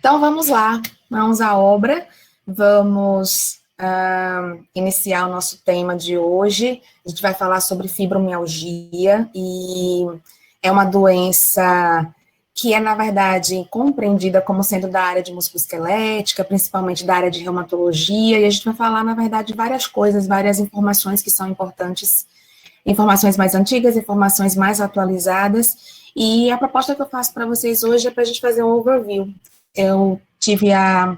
Então, vamos lá, vamos à obra, vamos iniciar o nosso tema de hoje. A gente vai falar sobre fibromialgia, e é uma doença que é, na verdade, compreendida como sendo da área de musculoesquelética, principalmente da área de reumatologia, e a gente vai falar, na verdade, várias coisas, várias informações que são importantes, informações mais antigas, informações mais atualizadas, e a proposta que eu faço para vocês hoje é para a gente fazer um overview. Eu tive a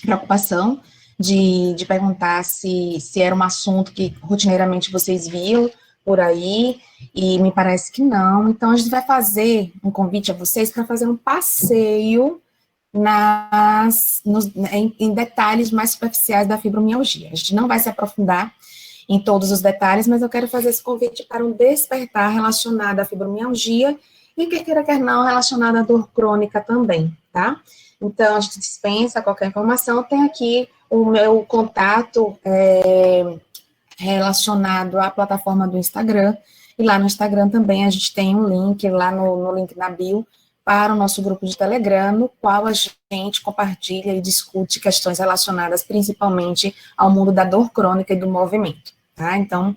preocupação de perguntar se era um assunto que rotineiramente vocês viam por aí, e me parece que não. Então, a gente vai fazer um convite a vocês para fazer um passeio em detalhes mais superficiais da fibromialgia. A gente não vai se aprofundar em todos os detalhes, mas eu quero fazer esse convite para um despertar relacionado à fibromialgia e, quer queira, quer não, relacionado à dor crônica também, tá? Então, a gente dispensa qualquer informação. Tem aqui o meu contato relacionado à plataforma do Instagram, e lá no Instagram também a gente tem um link, lá no link na bio, para o nosso grupo de Telegram, no qual a gente compartilha e discute questões relacionadas principalmente ao mundo da dor crônica e do movimento, tá? Então,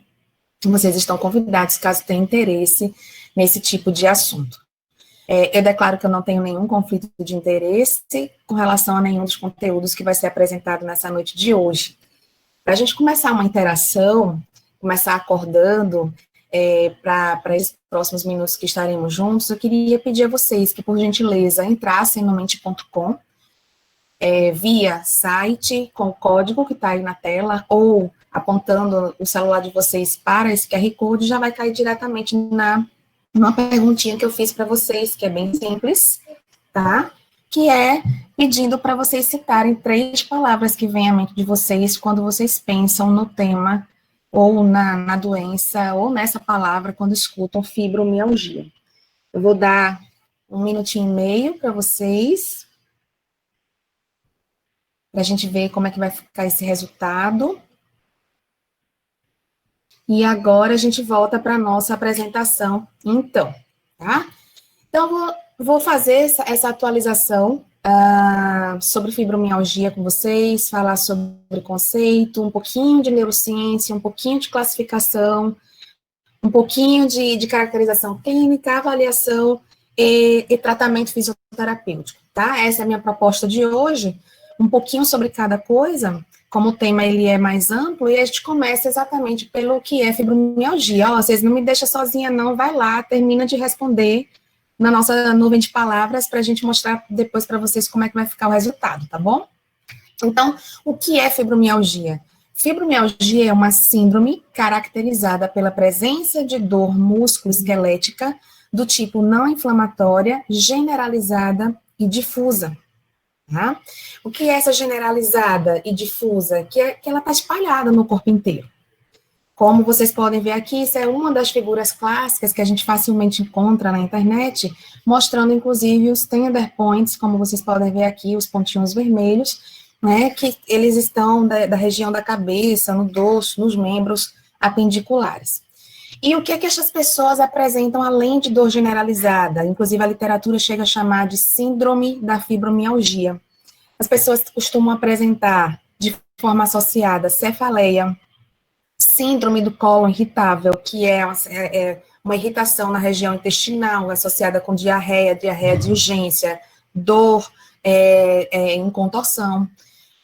vocês estão convidados, caso tenham interesse nesse tipo de assunto. Eu declaro que eu não tenho nenhum conflito de interesse com relação a nenhum dos conteúdos que vai ser apresentado nessa noite de hoje. Para a gente começar uma interação, começar acordando, para esses próximos minutos que estaremos juntos, eu queria pedir a vocês que, por gentileza, entrassem no mente.com, via site, com o código que está aí na tela, ou apontando o celular de vocês para esse QR Code, já vai cair diretamente numa perguntinha que eu fiz para vocês, que é bem simples, tá? Que é pedindo para vocês citarem 3 palavras que vêm à mente de vocês quando vocês pensam no tema, ou na doença, ou nessa palavra, quando escutam fibromialgia. Eu vou dar 1 minutinho e meio para vocês, para a gente ver como é que vai ficar esse resultado. E agora a gente volta para a nossa apresentação, então, tá? Então, vou fazer essa atualização sobre fibromialgia com vocês, falar sobre conceito, um pouquinho de neurociência, um pouquinho de classificação, um pouquinho de caracterização clínica, avaliação e tratamento fisioterapêutico, tá? Essa é a minha proposta de hoje, um pouquinho sobre cada coisa, como o tema ele é mais amplo, e a gente começa exatamente pelo que é fibromialgia. Ó, vocês não me deixam sozinha não, vai lá, termina de responder na nossa nuvem de palavras, para a gente mostrar depois para vocês como é que vai ficar o resultado, tá bom? Então, o que é fibromialgia? Fibromialgia é uma síndrome caracterizada pela presença de dor musculoesquelética do tipo não inflamatória, generalizada e difusa. Tá? O que é essa generalizada e difusa? Que ela está espalhada no corpo inteiro. Como vocês podem ver aqui, isso é uma das figuras clássicas que a gente facilmente encontra na internet, mostrando, inclusive, os tender points, como vocês podem ver aqui, os pontinhos vermelhos, né, que eles estão da região da cabeça, no dorso, nos membros apendiculares. E o que é que essas pessoas apresentam além de dor generalizada? Inclusive, a literatura chega a chamar de síndrome da fibromialgia. As pessoas costumam apresentar, de forma associada, cefaleia, síndrome do cólon irritável, que é uma irritação na região intestinal, associada com diarreia de urgência, dor em contorção.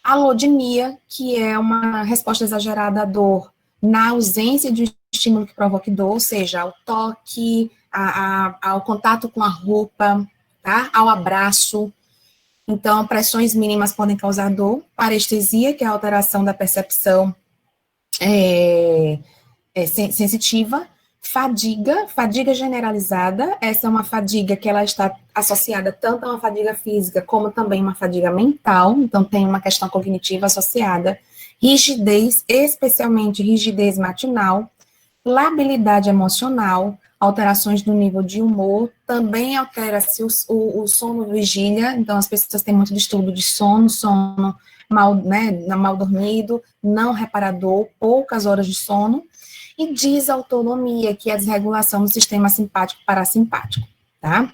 Alodinia, que é uma resposta exagerada à dor, na ausência de estímulo que provoque dor, ou seja, ao toque, ao contato com a roupa, tá? Ao abraço. Então, pressões mínimas podem causar dor. Parestesia, que é a alteração da percepção sensitiva. Fadiga generalizada, essa é uma fadiga que ela está associada tanto a uma fadiga física como também uma fadiga mental, então tem uma questão cognitiva associada. Rigidez, especialmente rigidez matinal. Labilidade emocional, alterações do nível de humor, também altera-se o sono vigília, então as pessoas têm muito distúrbio de sono mal, né, mal dormido, não reparador, poucas horas de sono, e desautonomia, que é a desregulação do sistema simpático-parasimpático, tá?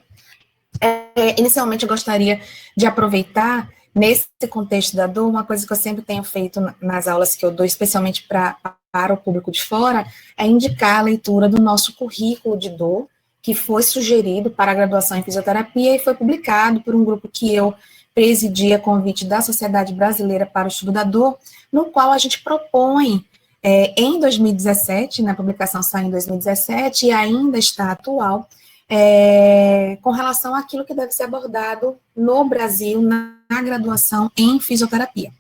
Inicialmente, eu gostaria de aproveitar, nesse contexto da dor, uma coisa que eu sempre tenho feito nas aulas que eu dou, especialmente para o público de fora, é indicar a leitura do nosso currículo de dor, que foi sugerido para a graduação em fisioterapia e foi publicado por um grupo que eu presidi a convite da Sociedade Brasileira para o Estudo da Dor, no qual a gente propõe, em 2017, né, a publicação saiu em 2017 e ainda está atual, com relação àquilo que deve ser abordado no Brasil na graduação em fisioterapia.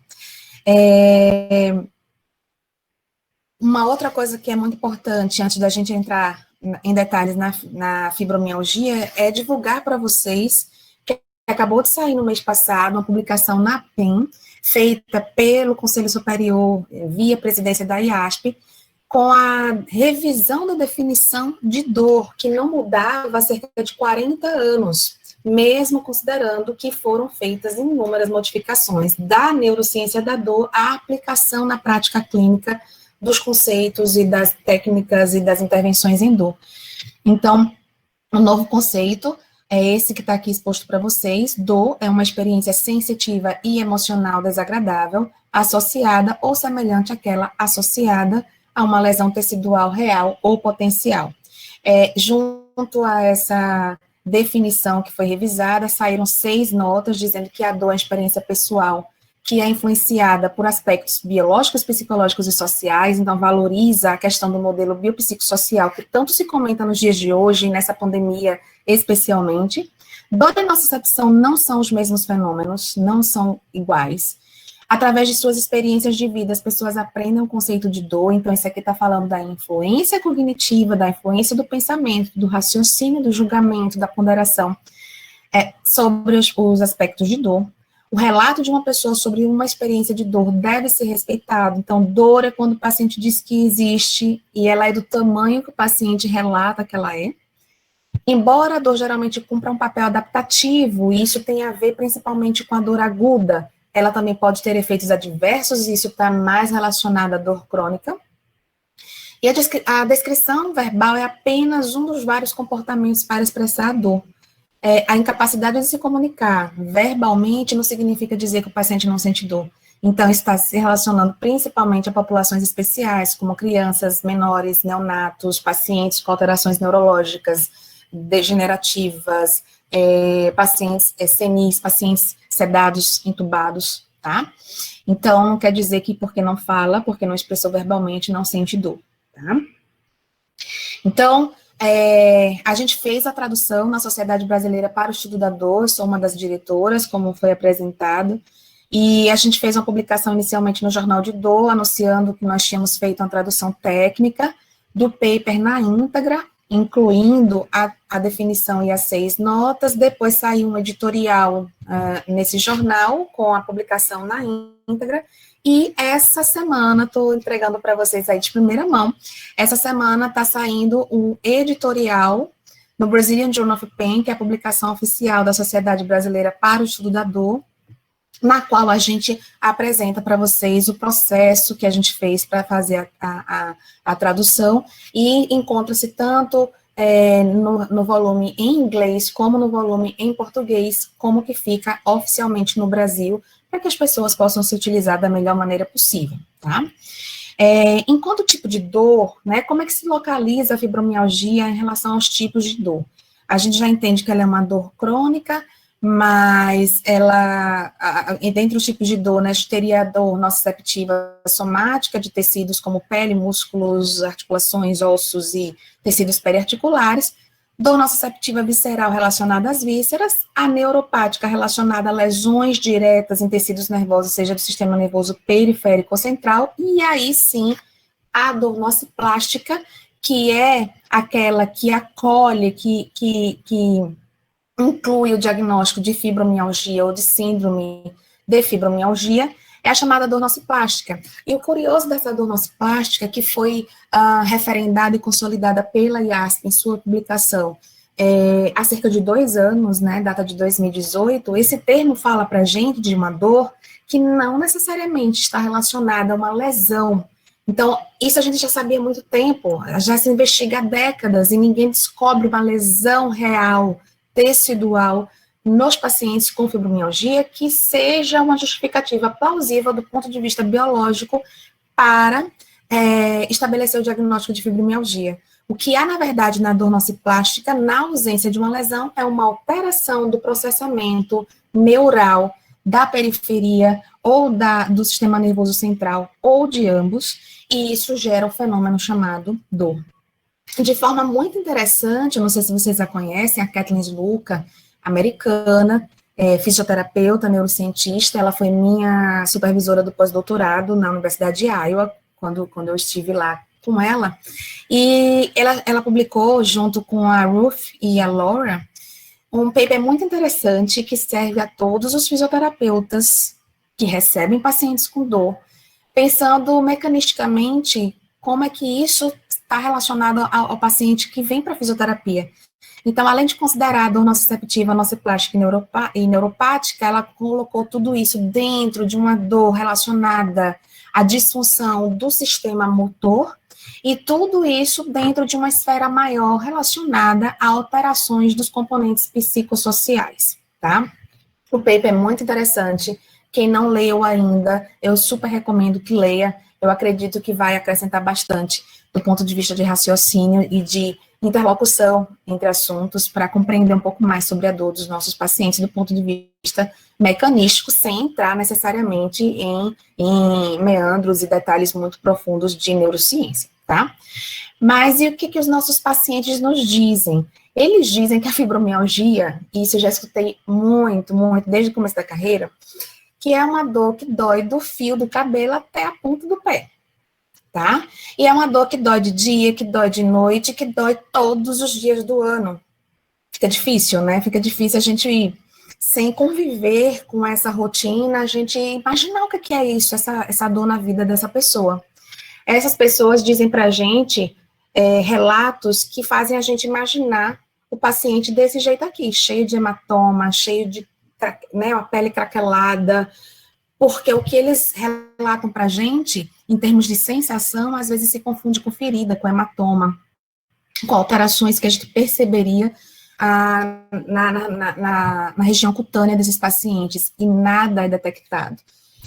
Uma outra coisa que é muito importante, antes da gente entrar em detalhes na fibromialgia, é divulgar para vocês que acabou de sair no mês passado uma publicação na PEN, feita pelo Conselho Superior, via presidência da IASP, com a revisão da definição de dor, que não mudava há cerca de 40 anos, mesmo considerando que foram feitas inúmeras modificações da neurociência da dor à aplicação na prática clínica dos conceitos e das técnicas e das intervenções em dor. Então, o novo conceito é esse que está aqui exposto para vocês. Dor é uma experiência sensitiva e emocional desagradável, associada ou semelhante àquela associada a uma lesão tecidual real ou potencial. Junto a essa definição que foi revisada, saíram 6 notas dizendo que a dor é uma experiência pessoal que é influenciada por aspectos biológicos, psicológicos e sociais, então valoriza a questão do modelo biopsicossocial, que tanto se comenta nos dias de hoje, nessa pandemia especialmente. Dor e nocicepção não são os mesmos fenômenos, não são iguais. Através de suas experiências de vida, as pessoas aprendem o conceito de dor, então isso aqui está falando da influência cognitiva, da influência do pensamento, do raciocínio, do julgamento, da ponderação, sobre os aspectos de dor. O relato de uma pessoa sobre uma experiência de dor deve ser respeitado. Então, dor é quando o paciente diz que existe e ela é do tamanho que o paciente relata que ela é. Embora a dor geralmente cumpra um papel adaptativo, e isso tem a ver principalmente com a dor aguda, ela também pode ter efeitos adversos, e isso está mais relacionado à dor crônica. E a descrição verbal é apenas um dos vários comportamentos para expressar a dor. A incapacidade de se comunicar verbalmente não significa dizer que o paciente não sente dor. Então, está se relacionando principalmente a populações especiais, como crianças, menores, neonatos, pacientes com alterações neurológicas, degenerativas, pacientes senis, pacientes sedados, intubados, tá? Então, não quer dizer que porque não fala, porque não expressou verbalmente, não sente dor, tá? Então, a gente fez a tradução na Sociedade Brasileira para o Estudo da Dor, sou uma das diretoras, como foi apresentado, e a gente fez uma publicação inicialmente no Jornal de Dor, anunciando que nós tínhamos feito uma tradução técnica do paper na íntegra, incluindo a definição e as 6 notas. Depois saiu um editorial nesse jornal, com a publicação na íntegra, e essa semana, estou entregando para vocês aí de primeira mão, essa semana está saindo um editorial no Brazilian Journal of Pain, que é a publicação oficial da Sociedade Brasileira para o Estudo da Dor, na qual a gente apresenta para vocês o processo que a gente fez para fazer a tradução, e encontra-se tanto no volume em inglês, como no volume em português, como que fica oficialmente no Brasil, para que as pessoas possam se utilizar da melhor maneira possível, tá? Enquanto tipo de dor, né, como é que se localiza a fibromialgia em relação aos tipos de dor? A gente já entende que ela é uma dor crônica, mas ela, dentre os tipos de dor, né, a gente teria a dor nociceptiva somática, de tecidos como pele, músculos, articulações, ossos e tecidos periarticulares, dor nociceptiva visceral relacionada às vísceras, a neuropática relacionada a lesões diretas em tecidos nervosos, seja do sistema nervoso periférico ou central, e aí sim, a dor nociplástica, que é aquela que acolhe, que inclui o diagnóstico de fibromialgia ou de síndrome de fibromialgia, é a chamada dor nociplástica. E o curioso dessa dor nociplástica, que foi referendada e consolidada pela IASP em sua publicação há cerca de 2 anos, né, data de 2018, esse termo fala para a gente de uma dor que não necessariamente está relacionada a uma lesão. Então, isso a gente já sabia há muito tempo, já se investiga há décadas e ninguém descobre uma lesão real tecidual nos pacientes com fibromialgia que seja uma justificativa plausível do ponto de vista biológico para estabelecer o diagnóstico de fibromialgia. O que há, na verdade, na dor nociplástica, na ausência de uma lesão, é uma alteração do processamento neural da periferia ou do sistema nervoso central, ou de ambos, e isso gera um fenômeno chamado dor. De forma muito interessante, eu não sei se vocês a conhecem, a Kathleen Sluka, americana, fisioterapeuta, neurocientista, ela foi minha supervisora do pós-doutorado na Universidade de Iowa, quando eu estive lá com ela, e ela publicou, junto com a Ruth e a Laura, um paper muito interessante que serve a todos os fisioterapeutas que recebem pacientes com dor, pensando mecanisticamente como é que isso está relacionado ao paciente que vem para a fisioterapia. Então, além de considerar a dor nociceptiva, nociplástica e neuropática, ela colocou tudo isso dentro de uma dor relacionada à disfunção do sistema motor, e tudo isso dentro de uma esfera maior relacionada a alterações dos componentes psicossociais, tá? O paper é muito interessante. Quem não leu ainda, eu super recomendo que leia. Eu acredito que vai acrescentar bastante do ponto de vista de raciocínio e de interlocução entre assuntos para compreender um pouco mais sobre a dor dos nossos pacientes do ponto de vista mecanístico, sem entrar necessariamente em meandros e detalhes muito profundos de neurociência, tá? Mas e o que os nossos pacientes nos dizem? Eles dizem que a fibromialgia, e isso eu já escutei muito, desde o começo da carreira, que é uma dor que dói do fio do cabelo até a ponta do pé, tá? E é uma dor que dói de dia, que dói de noite, que dói todos os dias do ano. Fica difícil, né? Fica difícil a gente, sem conviver com essa rotina, a gente imaginar o que é isso, essa dor na vida dessa pessoa. Essas pessoas dizem pra gente relatos que fazem a gente imaginar o paciente desse jeito aqui, cheio de hematoma, cheio de a pele craquelada, porque o que eles relatam pra gente, em termos de sensação, às vezes se confunde com ferida, com hematoma, com alterações que a gente perceberia na região cutânea desses pacientes, e nada é detectado.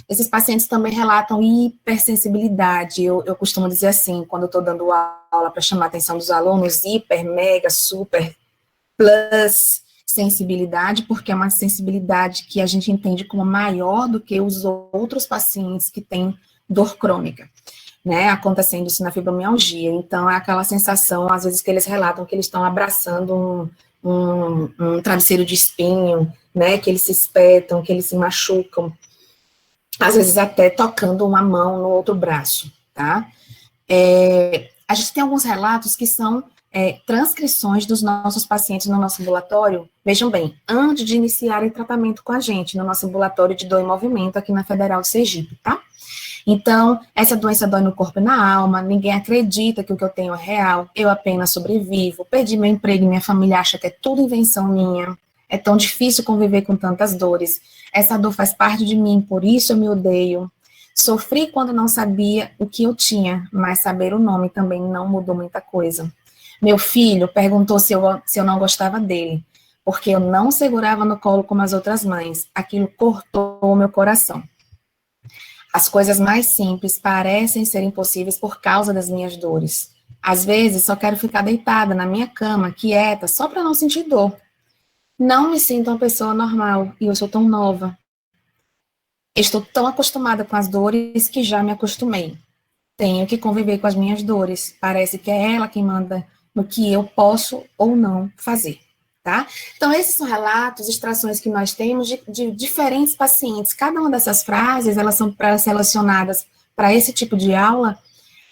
Esses pacientes também relatam hipersensibilidade. Eu costumo dizer assim, quando eu estou dando aula para chamar a atenção dos alunos, hiper, mega, super, plus sensibilidade, porque é uma sensibilidade que a gente entende como maior do que os outros pacientes que têm dor crônica, né, acontecendo isso na fibromialgia. Então, é aquela sensação, às vezes, que eles relatam que eles estão abraçando um travesseiro de espinho, né, que eles se espetam, que eles se machucam, às vezes até tocando uma mão no outro braço, tá? A gente tem alguns relatos que são transcrições dos nossos pacientes no nosso ambulatório, vejam bem, antes de iniciarem tratamento com a gente, no nosso ambulatório de dor e movimento aqui na Federal de Sergipe, tá? Então, essa doença dói no corpo e na alma, ninguém acredita que o que eu tenho é real, eu apenas sobrevivo, perdi meu emprego e minha família acha que é tudo invenção minha, é tão difícil conviver com tantas dores, essa dor faz parte de mim, por isso eu me odeio, sofri quando não sabia o que eu tinha, mas saber o nome também não mudou muita coisa. Meu filho perguntou se eu não gostava dele, porque eu não segurava no colo como as outras mães, aquilo cortou o meu coração. As coisas mais simples parecem ser impossíveis por causa das minhas dores. Às vezes, só quero ficar deitada na minha cama, quieta, só para não sentir dor. Não me sinto uma pessoa normal, e eu sou tão nova. Estou tão acostumada com as dores que já me acostumei. Tenho que conviver com as minhas dores. Parece que é ela quem manda no que eu posso ou não fazer. Tá? Então, esses são relatos, extrações que nós temos de diferentes pacientes. Cada uma dessas frases, elas são relacionadas para esse tipo de aula,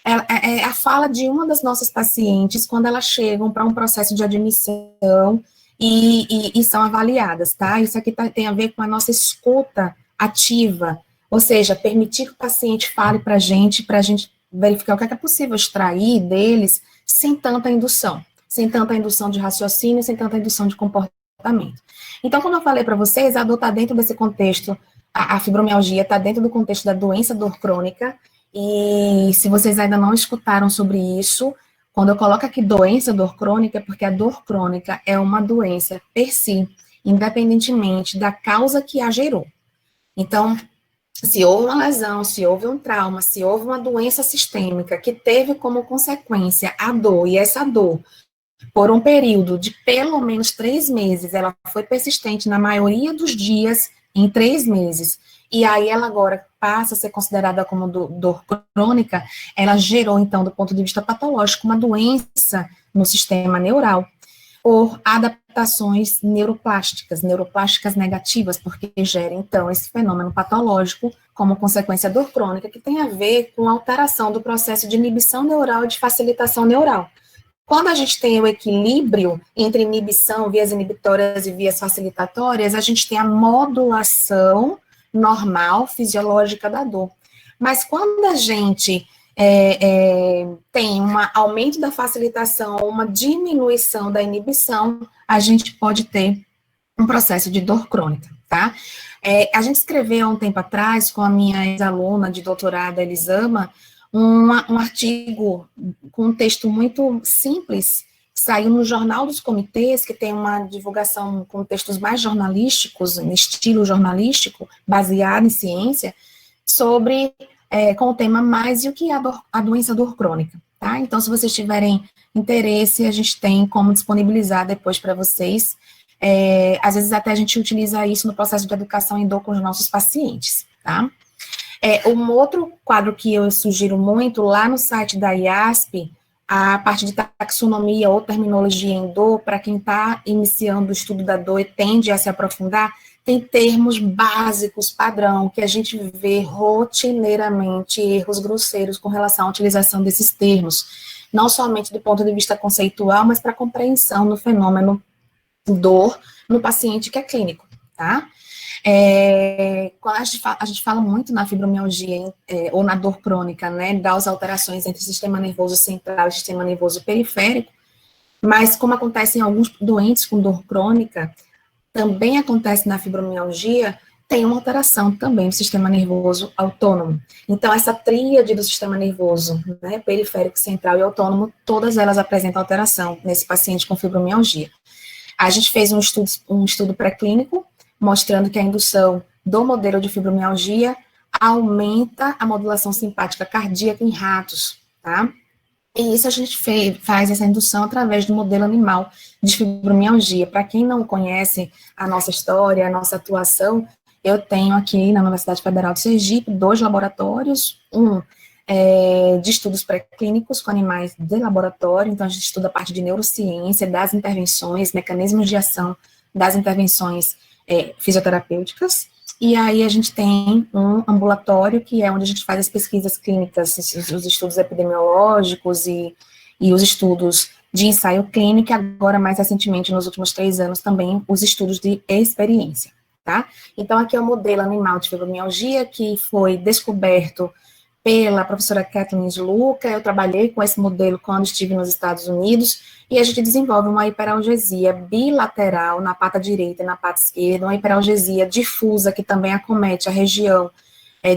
é a fala de uma das nossas pacientes quando elas chegam para um processo de admissão e são avaliadas, tá? Isso aqui tem a ver com a nossa escuta ativa, ou seja, permitir que o paciente fale para a gente verificar o que é possível extrair deles sem tanta indução de raciocínio, sem tanta indução de comportamento. Então, como eu falei para vocês, a dor está dentro desse contexto, a fibromialgia está dentro do contexto da doença dor crônica, e se vocês ainda não escutaram sobre isso, Quando eu coloco aqui doença, dor crônica, é porque a dor crônica é uma doença per si, independentemente da causa que a gerou. Então, se houve uma lesão, se houve um trauma, se houve uma doença sistêmica que teve como consequência a dor, e essa dor, por um período de pelo menos 3 meses, ela foi persistente na maioria dos dias em 3 meses, e aí ela agora passa a ser considerada como dor crônica, ela gerou, então, do ponto de vista patológico, uma doença no sistema neural, por adaptações neuroplásticas negativas, porque gera, então, esse fenômeno patológico como consequência da dor crônica, que tem a ver com a alteração do processo de inibição neural e de facilitação neural. Quando a gente tem o equilíbrio entre inibição, vias inibitórias e vias facilitatórias, a gente tem a modulação normal, fisiológica da dor. Mas quando a gente tem um aumento da facilitação, uma diminuição da inibição, a gente pode ter um processo de dor crônica, tá? A gente escreveu há um tempo atrás, com a minha ex-aluna de doutorado, Elisama, um artigo com um texto muito simples, que saiu no Jornal dos Comitês, que tem uma divulgação com textos mais jornalísticos, em estilo jornalístico, baseado em ciência, sobre, com o tema mais e o que é a doença dor crônica, tá? Então, se vocês tiverem interesse, a gente tem como disponibilizar depois para vocês. Às vezes até a gente utiliza isso no processo de educação em dor com os nossos pacientes, tá? Um outro quadro que eu sugiro muito, lá no site da IASP, a parte de taxonomia ou terminologia em dor, para quem está iniciando o estudo da dor e tende a se aprofundar, tem termos básicos, padrão, que a gente vê rotineiramente erros grosseiros com relação à utilização desses termos, não somente do ponto de vista conceitual, mas para compreensão do fenômeno dor no paciente que é clínico, tá? Quando a gente fala muito na fibromialgia, ou na dor crônica, né, das alterações entre o sistema nervoso central e o sistema nervoso periférico, mas como acontece em alguns doentes com dor crônica, também acontece na fibromialgia, tem uma alteração também do sistema nervoso autônomo. Então, essa tríade do sistema nervoso, né, periférico, central e autônomo, todas elas apresentam alteração nesse paciente com fibromialgia. A gente fez um estudo pré-clínico, mostrando que a indução do modelo de fibromialgia aumenta a modulação simpática cardíaca em ratos, tá? E isso a gente faz essa indução através do modelo animal de fibromialgia. Para quem não conhece a nossa história, a nossa atuação, eu tenho aqui na Universidade Federal de Sergipe 2 laboratórios, de estudos pré-clínicos com animais de laboratório, então a gente estuda a parte de neurociência, das intervenções, mecanismos de ação das intervenções fisioterapêuticas, e aí a gente tem um ambulatório, que é onde a gente faz as pesquisas clínicas, os estudos epidemiológicos e os estudos de ensaio clínico, e agora, mais recentemente, nos últimos 3 anos, também os estudos de experiência, tá? Então, aqui é o modelo animal de fibromialgia, que foi descoberto pela professora Kathleen Sluka. Eu trabalhei com esse modelo quando estive nos Estados Unidos, e a gente desenvolve uma hiperalgesia bilateral na pata direita e na pata esquerda, uma hiperalgesia difusa que também acomete a região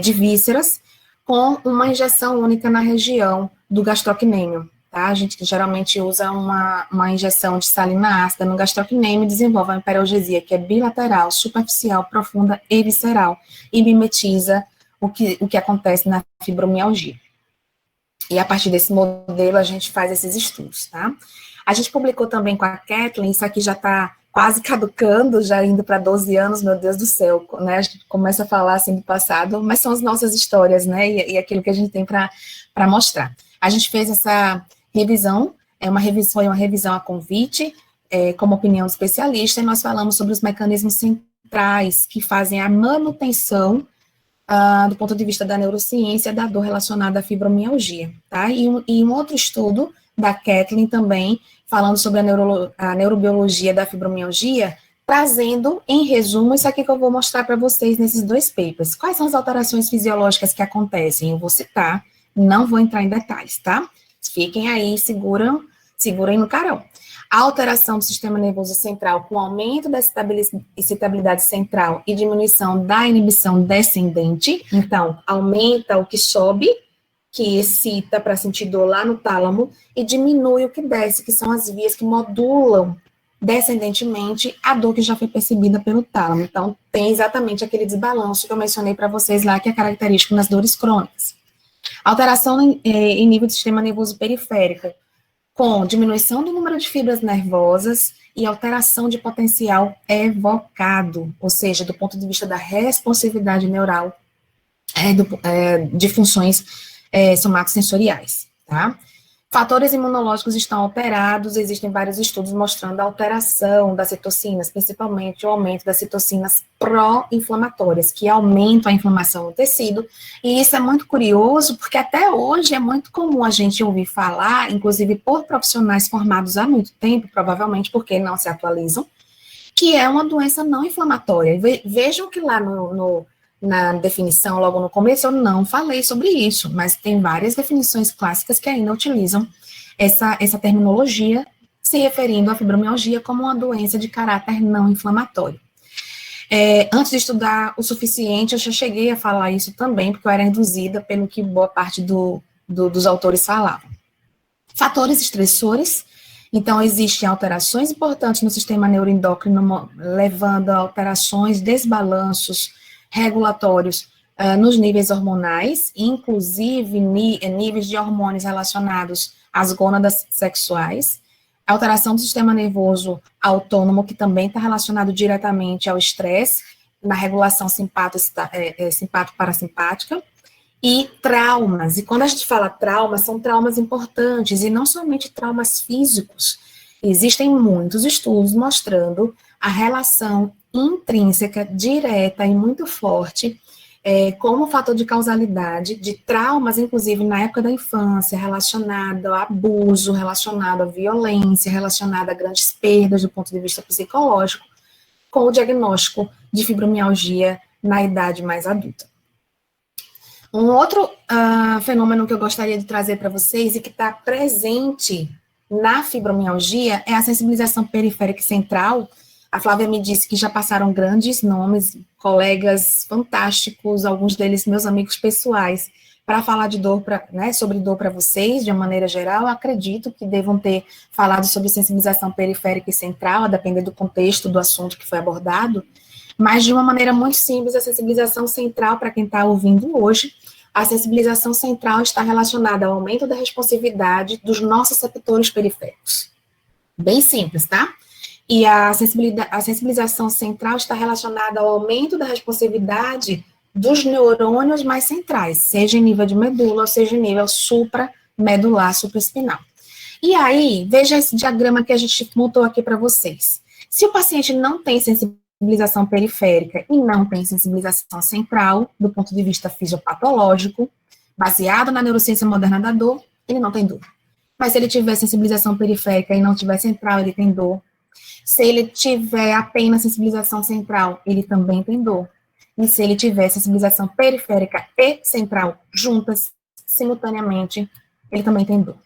de vísceras, com uma injeção única na região do gastrocnêmio, tá? A gente geralmente usa uma injeção de salina ácida no gastrocnêmio e desenvolve uma hiperalgesia que é bilateral, superficial, profunda e visceral, e mimetiza o que acontece na fibromialgia. E a partir desse modelo a gente faz esses estudos, tá? A gente publicou também com a Kathleen, isso aqui já está quase caducando, já indo para 12 anos, meu Deus do céu, né? A gente começa a falar assim do passado, mas são as nossas histórias, né? E aquilo que a gente tem para mostrar. A gente fez essa revisão, foi uma revisão a convite, como opinião do especialista, e nós falamos sobre os mecanismos centrais que fazem a manutenção do ponto de vista da neurociência, da dor relacionada à fibromialgia, tá? E um outro estudo da Kathleen também, falando sobre a neurobiologia da fibromialgia, trazendo, em resumo, isso aqui que eu vou mostrar para vocês nesses 2 papers. Quais são as alterações fisiológicas que acontecem? Eu vou citar, não vou entrar em detalhes, tá? Fiquem aí, segurem no carão. A alteração do sistema nervoso central com aumento da excitabilidade central e diminuição da inibição descendente, então, aumenta o que sobe, que excita para sentir dor lá no tálamo, e diminui o que desce, que são as vias que modulam descendentemente a dor que já foi percebida pelo tálamo. Então, tem exatamente aquele desbalanço que eu mencionei para vocês lá, que é característico nas dores crônicas. Alteração em nível do sistema nervoso periférico, com diminuição do número de fibras nervosas e alteração de potencial evocado, ou seja, do ponto de vista da responsividade neural de funções somatosensoriais, tá? Fatores imunológicos estão alterados, existem vários estudos mostrando a alteração das citocinas, principalmente o aumento das citocinas pró-inflamatórias, que aumentam a inflamação no tecido, e isso é muito curioso, porque até hoje é muito comum a gente ouvir falar, inclusive por profissionais formados há muito tempo, provavelmente porque não se atualizam, que é uma doença não inflamatória. Vejam que lá na definição, logo no começo, eu não falei sobre isso, mas tem várias definições clássicas que ainda utilizam essa terminologia, se referindo à fibromialgia como uma doença de caráter não inflamatório. Antes de estudar o suficiente, eu já cheguei a falar isso também, porque eu era induzida pelo que boa parte dos autores falavam. Fatores estressores. Então, existem alterações importantes no sistema neuroendócrino, levando a alterações, desbalanços regulatórios nos níveis hormonais, inclusive níveis de hormônios relacionados às gônadas sexuais, alteração do sistema nervoso autônomo, que também está relacionado diretamente ao estresse, na regulação simpático-parasimpática, e traumas. E quando a gente fala traumas, são traumas importantes, e não somente traumas físicos. Existem muitos estudos mostrando a relação intrínseca, direta e muito forte, como fator de causalidade de traumas, inclusive na época da infância, relacionado ao abuso, relacionado à violência, relacionado a grandes perdas do ponto de vista psicológico, com o diagnóstico de fibromialgia na idade mais adulta. Um outro fenômeno que eu gostaria de trazer para vocês e que está presente na fibromialgia é a sensibilização periférica e central. A Flávia me disse que já passaram grandes nomes, colegas fantásticos, alguns deles meus amigos pessoais, para falar de dor, sobre dor para vocês, de uma maneira geral. Eu acredito que devam ter falado sobre sensibilização periférica e central, a depender do contexto do assunto que foi abordado, mas de uma maneira muito simples, a sensibilização central, para quem está ouvindo hoje, a sensibilização central está relacionada ao aumento da responsividade dos nossos receptores periféricos. Bem simples, tá? E a sensibilização central está relacionada ao aumento da responsividade dos neurônios mais centrais, seja em nível de medula, ou seja em nível supramedular, supraespinal. E aí, veja esse diagrama que a gente montou aqui para vocês. Se o paciente não tem sensibilização periférica e não tem sensibilização central, do ponto de vista fisiopatológico, baseado na neurociência moderna da dor, ele não tem dor. Mas se ele tiver sensibilização periférica e não tiver central, ele tem dor. Se ele tiver apenas sensibilização central, ele também tem dor. E se ele tiver sensibilização periférica e central juntas, simultaneamente, ele também tem dor.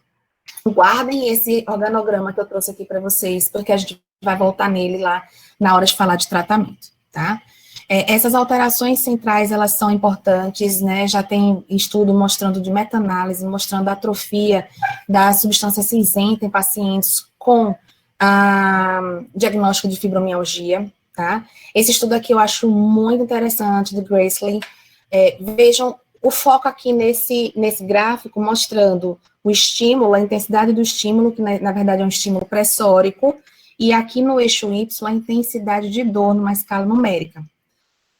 Guardem esse organograma que eu trouxe aqui para vocês, porque a gente vai voltar nele lá na hora de falar de tratamento, tá? Essas alterações centrais, elas são importantes, né? Já tem estudo mostrando de meta-análise, mostrando a atrofia da substância cinzenta em pacientes com diagnóstico de fibromialgia, tá? Esse estudo aqui eu acho muito interessante, do Gracely. Vejam o foco aqui nesse gráfico, mostrando o estímulo, a intensidade do estímulo, que na verdade é um estímulo pressórico, e aqui no eixo Y, a intensidade de dor numa escala numérica.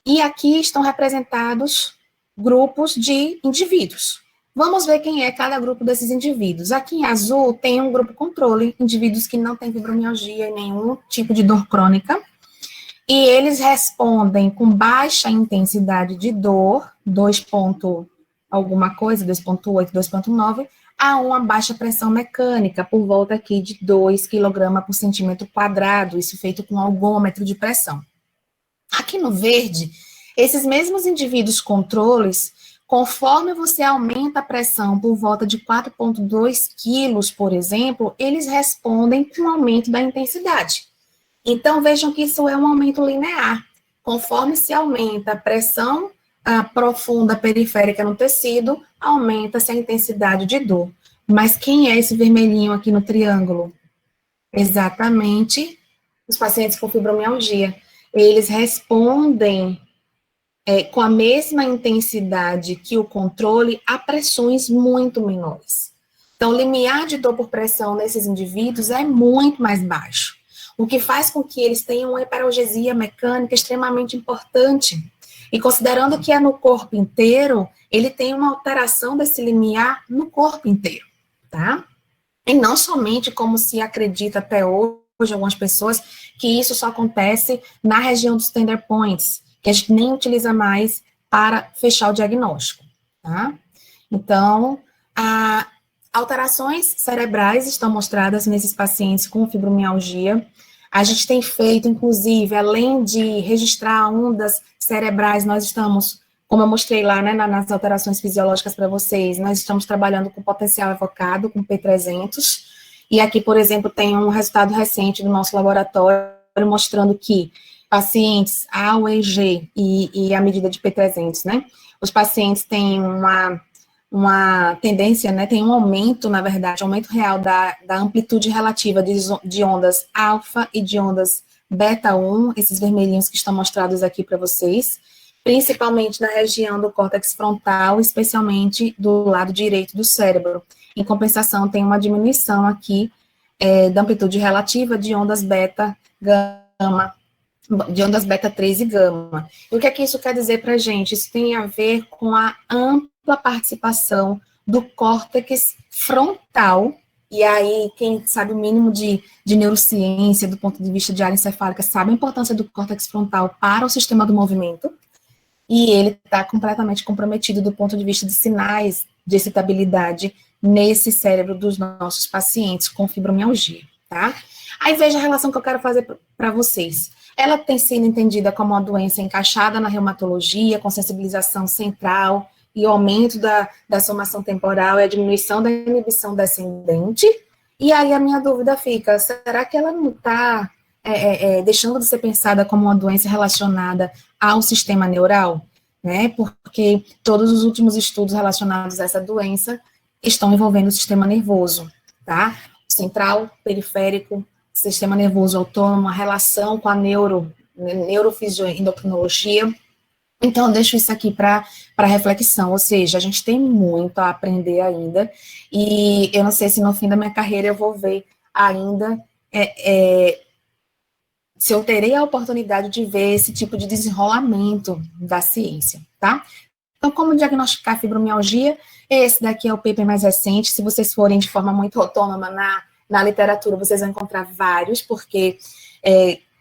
E aqui estão representados grupos de indivíduos. Vamos ver quem é cada grupo desses indivíduos. Aqui em azul tem um grupo controle, indivíduos que não têm fibromialgia e nenhum tipo de dor crônica, e eles respondem com baixa intensidade de dor, 2 alguma coisa, 2,8, 2,9, a uma baixa pressão mecânica, por volta aqui de 2 kg por centímetro quadrado, isso feito com algômetro de pressão. Aqui no verde, esses mesmos indivíduos controles, conforme você aumenta a pressão por volta de 4,2 quilos, por exemplo, eles respondem com aumento da intensidade. Então, vejam que isso é um aumento linear. Conforme se aumenta a pressão, profunda, periférica no tecido, aumenta-se a intensidade de dor. Mas quem é esse vermelhinho aqui no triângulo? Exatamente os pacientes com fibromialgia. Eles respondem com a mesma intensidade que o controle a pressões muito menores. Então, o limiar de dor por pressão nesses indivíduos é muito mais baixo, o que faz com que eles tenham uma hiperalgesia mecânica extremamente importante. E considerando que é no corpo inteiro, ele tem uma alteração desse limiar no corpo inteiro, tá? E não somente como se acredita até hoje, algumas pessoas, que isso só acontece na região dos tender points, que a gente nem utiliza mais para fechar o diagnóstico, tá? Então, alterações cerebrais estão mostradas nesses pacientes com fibromialgia. A gente tem feito, inclusive, além de registrar ondas cerebrais, nós estamos, como eu mostrei lá, né, nas alterações fisiológicas para vocês, nós estamos trabalhando com potencial evocado, com P300, e aqui, por exemplo, tem um resultado recente do nosso laboratório mostrando que pacientes AUEG e a medida de P300, né, os pacientes têm uma tendência, né, tem um aumento, na verdade, aumento real da amplitude relativa de ondas alfa e de ondas beta 1, esses vermelhinhos que estão mostrados aqui para vocês, principalmente na região do córtex frontal, especialmente do lado direito do cérebro. Em compensação, tem uma diminuição aqui da amplitude relativa de ondas beta, gama, de ondas beta 3 e gama. E o que é que isso quer dizer para a gente? Isso tem a ver com a ampla participação do córtex frontal, e aí quem sabe o mínimo de neurociência do ponto de vista de área encefálica sabe a importância do córtex frontal para o sistema do movimento, e ele está completamente comprometido do ponto de vista de sinais de excitabilidade nesse cérebro dos nossos pacientes com fibromialgia, tá? Aí veja a relação que eu quero fazer para vocês. Ela tem sido entendida como uma doença encaixada na reumatologia, com sensibilização central e o aumento da somação temporal e a diminuição da inibição descendente. E aí a minha dúvida fica, será que ela não está deixando de ser pensada como uma doença relacionada ao sistema neural? Né? Porque todos os últimos estudos relacionados a essa doença estão envolvendo o sistema nervoso, tá? Central, periférico, sistema nervoso autônomo, a relação com a neurofisiologia. Então, eu deixo isso aqui para reflexão, ou seja, a gente tem muito a aprender ainda, e eu não sei se no fim da minha carreira eu vou ver ainda se eu terei a oportunidade de ver esse tipo de desenrolamento da ciência, tá? Então, como diagnosticar fibromialgia? Esse daqui é o paper mais recente, se vocês forem de forma muito autônoma na literatura, vocês vão encontrar vários, porque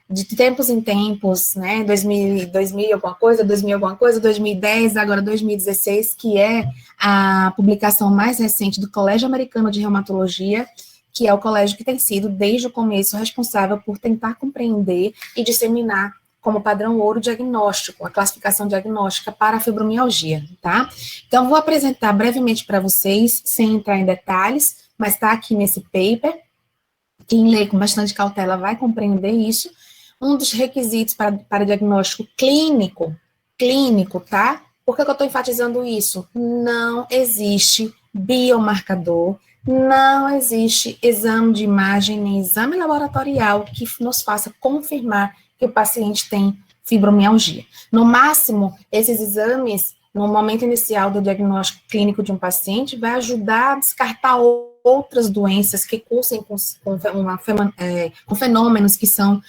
de tempos em tempos, né, 2000 alguma coisa, 2010, agora 2016, que é a publicação mais recente do Colégio Americano de Reumatologia, que é o colégio que tem sido, desde o começo, responsável por tentar compreender e disseminar como padrão ouro o diagnóstico, a classificação diagnóstica para a fibromialgia, tá? Então, vou apresentar brevemente para vocês, sem entrar em detalhes, mas está aqui nesse paper. Quem lê com bastante cautela vai compreender isso. Um dos requisitos para diagnóstico clínico, tá? Por que eu estou enfatizando isso? Não existe biomarcador, não existe exame de imagem, nem exame laboratorial que nos faça confirmar que o paciente tem fibromialgia. No máximo, esses exames, no momento inicial do diagnóstico clínico de um paciente, vai ajudar a descartar outras doenças que cursem com fenômenos que são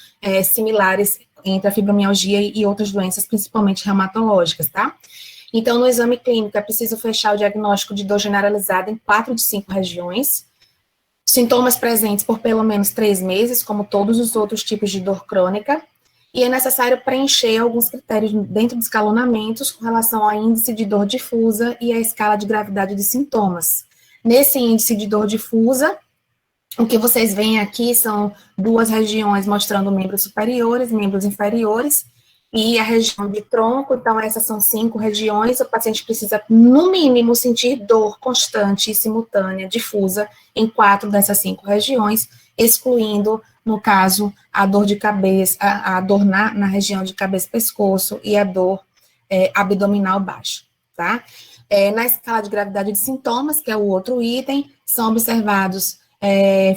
similares entre a fibromialgia e outras doenças, principalmente reumatológicas, tá? Então, no exame clínico, é preciso fechar o diagnóstico de dor generalizada em 4 de 5 regiões, sintomas presentes por pelo menos 3 meses, como todos os outros tipos de dor crônica, e é necessário preencher alguns critérios dentro dos escalonamentos com relação ao índice de dor difusa e à escala de gravidade de sintomas. Nesse índice de dor difusa, o que vocês veem aqui são 2 regiões mostrando membros superiores, membros inferiores, e a região de tronco, então essas são 5 regiões, o paciente precisa, no mínimo, sentir dor constante e simultânea, difusa, em 4 dessas 5 regiões, excluindo, no caso, a dor de cabeça, a dor na região de cabeça e pescoço, e a dor abdominal baixo, tá? Na escala de gravidade de sintomas, que é o outro item, são observados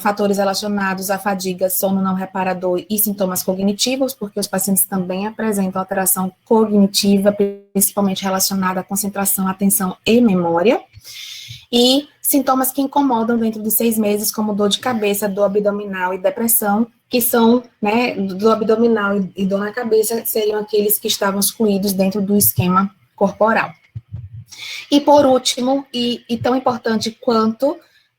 fatores relacionados à fadiga, sono não reparador e sintomas cognitivos, porque os pacientes também apresentam alteração cognitiva, principalmente relacionada à concentração, atenção e memória. E sintomas que incomodam dentro de 6 meses, como dor de cabeça, dor abdominal e depressão, que são, né, dor abdominal e dor na cabeça, seriam aqueles que estavam excluídos dentro do esquema corporal. E por último, e tão importante quanto,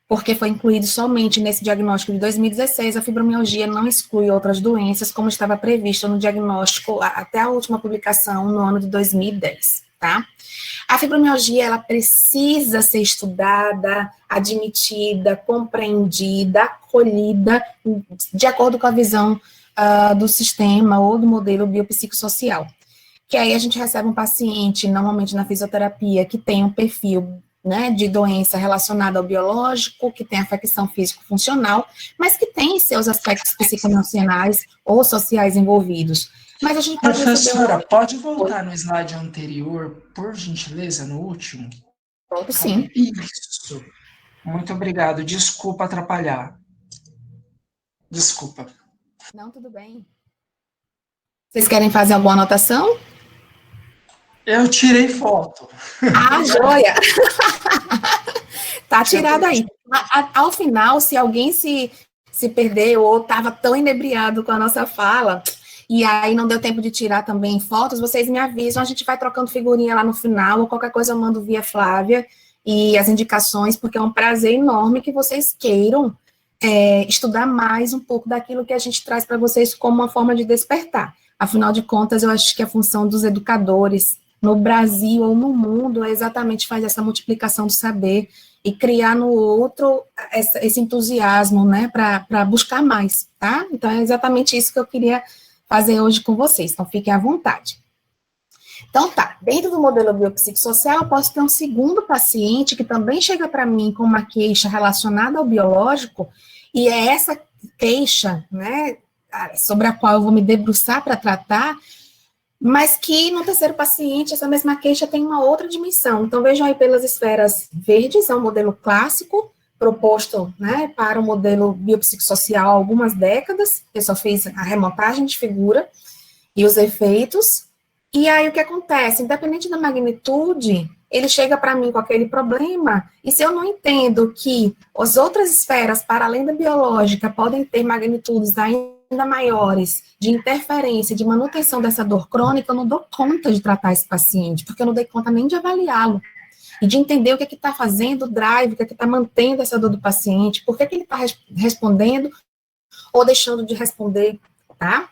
porque foi incluído somente nesse diagnóstico de 2016, a fibromialgia não exclui outras doenças, como estava previsto no diagnóstico até a última publicação no ano de 2010, tá? A fibromialgia, ela precisa ser estudada, admitida, compreendida, acolhida, de acordo com a visão do sistema ou do modelo biopsicossocial. Que aí a gente recebe um paciente, normalmente na fisioterapia, que tem um perfil, né, de doença relacionada ao biológico, que tem afecção físico-funcional, mas que tem seus aspectos psicoemocionais ou sociais envolvidos. Mas a gente pode Professora, pode voltar no slide anterior, por gentileza, no último? Pode, sim. Isso. Muito obrigado. Desculpa atrapalhar. Desculpa. Não, tudo bem. Vocês querem fazer alguma anotação? Eu tirei foto. Ah, joia! Tá tirado aí. Ao final, se alguém se perdeu ou estava tão inebriado com a nossa fala, e aí não deu tempo de tirar também fotos, vocês me avisam, a gente vai trocando figurinha lá no final, ou qualquer coisa eu mando via Flávia, e as indicações, porque é um prazer enorme que vocês queiram estudar mais um pouco daquilo que a gente traz para vocês como uma forma de despertar. Afinal de contas, eu acho que a função dos educadores no Brasil ou no mundo é exatamente fazer essa multiplicação do saber e criar no outro esse entusiasmo, né, para buscar mais, tá? Então, é exatamente isso que eu queria fazer hoje com vocês, então fiquem à vontade. Então, tá, dentro do modelo biopsicossocial, eu posso ter um segundo paciente que também chega para mim com uma queixa relacionada ao biológico, e é essa queixa, né, sobre a qual eu vou me debruçar para tratar, mas que no terceiro paciente, essa mesma queixa tem uma outra dimensão. Então, vejam aí pelas esferas verdes, é um modelo clássico, proposto, né, para o modelo biopsicossocial há algumas décadas, eu só fiz a remontagem de figura e os efeitos, e aí o que acontece? Independente da magnitude, ele chega para mim com aquele problema, e se eu não entendo que as outras esferas, para além da biológica, podem ter magnitudes ainda maiores, de interferência, de manutenção dessa dor crônica, eu não dou conta de tratar esse paciente, porque eu não dei conta nem de avaliá-lo, e de entender o que está fazendo o drive, o que está mantendo essa dor do paciente, por que ele está respondendo ou deixando de responder, tá?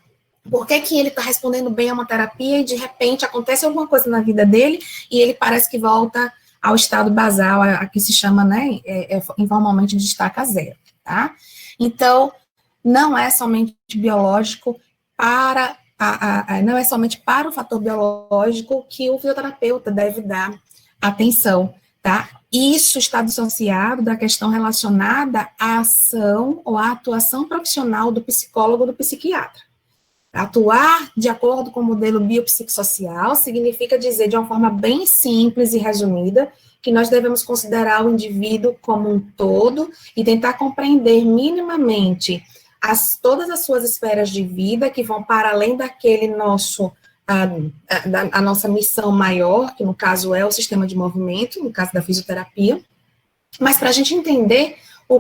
Por que ele está respondendo bem a uma terapia e, de repente, acontece alguma coisa na vida dele e ele parece que volta ao estado basal, a que se chama, né, informalmente de estaca zero, tá? Então, não é somente biológico não é somente para o fator biológico que o fisioterapeuta deve dar atenção, tá? Isso está dissociado da questão relacionada à ação ou à atuação profissional do psicólogo ou do psiquiatra. Atuar de acordo com o modelo biopsicossocial significa dizer, de uma forma bem simples e resumida, que nós devemos considerar o indivíduo como um todo e tentar compreender minimamente todas as suas esferas de vida que vão para além daquele a nossa missão maior, que no caso é o sistema de movimento, no caso da fisioterapia, mas para a gente entender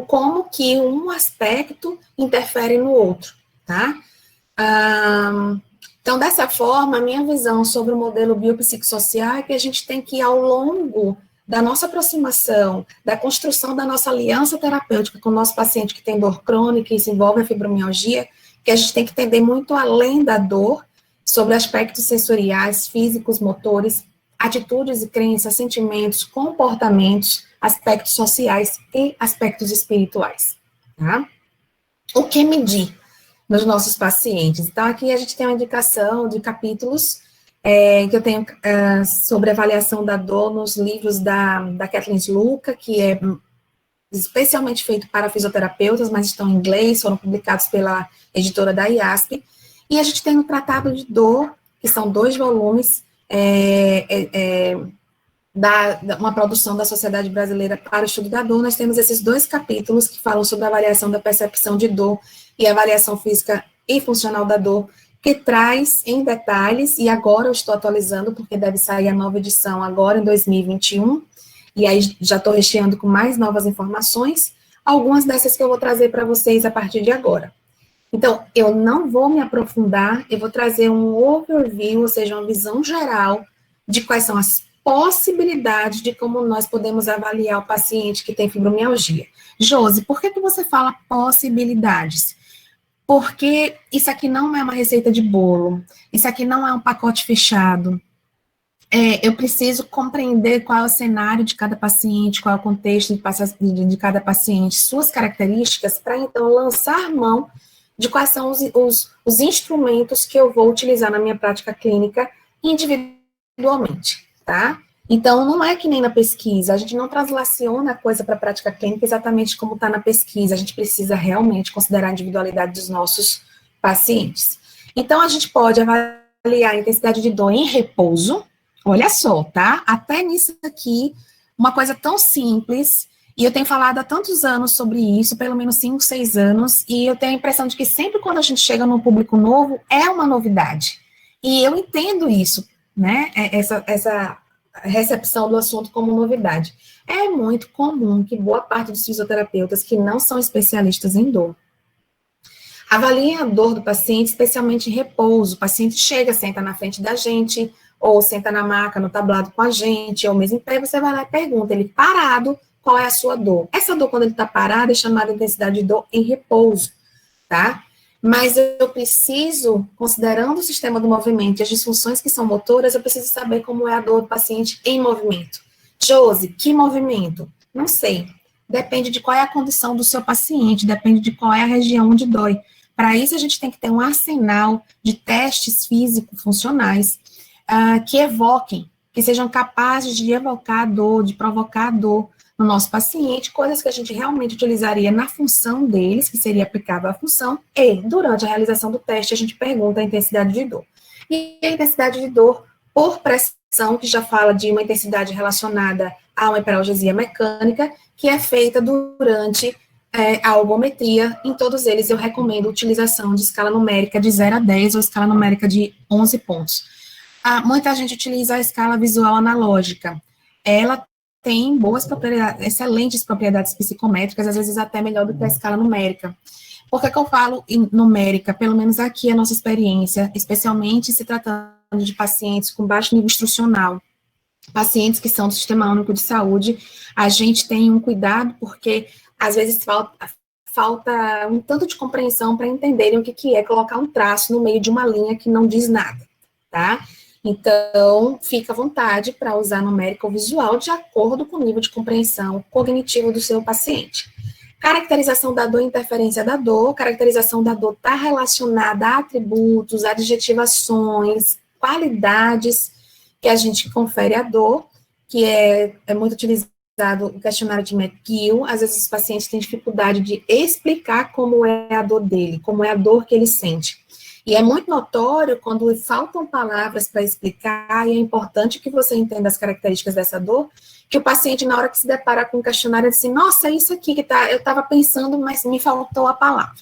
como que um aspecto interfere no outro, tá? Então, dessa forma, a minha visão sobre o modelo biopsicossocial é que a gente tem que, ao longo da nossa aproximação, da construção da nossa aliança terapêutica com o nosso paciente que tem dor crônica e se envolve a fibromialgia, que a gente tem que entender muito além da dor, sobre aspectos sensoriais, físicos, motores, atitudes e crenças, sentimentos, comportamentos, aspectos sociais e aspectos espirituais, tá? O que medir nos nossos pacientes? Então, aqui a gente tem uma indicação de capítulos que eu tenho sobre avaliação da dor nos livros da Kathleen Sluka, que é especialmente feito para fisioterapeutas, mas estão em inglês, foram publicados pela editora da IASP, e a gente tem um tratado de dor, que são 2 volumes, uma produção da Sociedade Brasileira para o Estudo da Dor, nós temos esses 2 capítulos que falam sobre a avaliação da percepção de dor e avaliação física e funcional da dor, que traz em detalhes, e agora eu estou atualizando, porque deve sair a nova edição agora em 2021, e aí já estou recheando com mais novas informações, algumas dessas que eu vou trazer para vocês a partir de agora. Então, eu não vou me aprofundar, eu vou trazer um overview, ou seja, uma visão geral de quais são as possibilidades de como nós podemos avaliar o paciente que tem fibromialgia. Josi, por que você fala possibilidades? Porque isso aqui não é uma receita de bolo, isso aqui não é um pacote fechado. Eu preciso compreender qual é o cenário de cada paciente, qual é o contexto de cada paciente, suas características, para então lançar mão de quais são os instrumentos que eu vou utilizar na minha prática clínica individualmente, tá? Então, não é que nem na pesquisa, a gente não translaciona a coisa para a prática clínica exatamente como está na pesquisa, a gente precisa realmente considerar a individualidade dos nossos pacientes. Então, a gente pode avaliar a intensidade de dor em repouso, olha só, tá? Até nisso aqui, uma coisa tão simples, e eu tenho falado há tantos anos sobre isso, pelo menos 5, 6 anos, e eu tenho a impressão de que sempre quando a gente chega num público novo, é uma novidade. E eu entendo isso, né? Essa recepção do assunto como novidade. É muito comum que boa parte dos fisioterapeutas que não são especialistas em dor avaliem a dor do paciente, especialmente em repouso. O paciente chega, senta na frente da gente, ou senta na maca, no tablado com a gente, ou mesmo em pé, você vai lá e pergunta, ele parado, qual é a sua dor? Essa dor, quando ele está parado, é chamada de intensidade de dor em repouso, tá? Mas eu preciso, considerando o sistema do movimento e as disfunções que são motoras, eu preciso saber como é a dor do paciente em movimento. Josi, que movimento? Não sei. Depende de qual é a condição do seu paciente, depende de qual é a região onde dói. Para isso, a gente tem que ter um arsenal de testes físico-funcionais que evoquem, que sejam capazes de evocar a dor, de provocar a dor no nosso paciente, coisas que a gente realmente utilizaria na função deles, que seria aplicável à função, e durante a realização do teste a gente pergunta a intensidade de dor. E a intensidade de dor por pressão, que já fala de uma intensidade relacionada a uma hiperalgesia mecânica, que é feita durante a algometria. Em todos eles eu recomendo a utilização de escala numérica de 0 a 10 ou escala numérica de 11 pontos. Muita gente utiliza a escala visual analógica. Ela tem boas propriedades, excelentes propriedades psicométricas, às vezes até melhor do que a escala numérica. Por que eu falo em numérica? Pelo menos aqui a nossa experiência, especialmente se tratando de pacientes com baixo nível instrucional, pacientes que são do Sistema Único de Saúde, a gente tem um cuidado, porque às vezes falta um tanto de compreensão para entenderem o que é colocar um traço no meio de uma linha que não diz nada, tá? Então, fica à vontade para usar numérica ou visual de acordo com o nível de compreensão cognitivo do seu paciente. Caracterização da dor e interferência da dor. Caracterização da dor está relacionada a atributos, adjetivações, qualidades que a gente confere à dor, que é muito utilizado o questionário de McGill. Às vezes os pacientes têm dificuldade de explicar como é a dor dele, como é a dor que ele sente. E é muito notório quando faltam palavras para explicar, e é importante que você entenda as características dessa dor, que o paciente, na hora que se depara com o questionário, diz assim, nossa, é isso aqui que eu estava pensando, mas me faltou a palavra.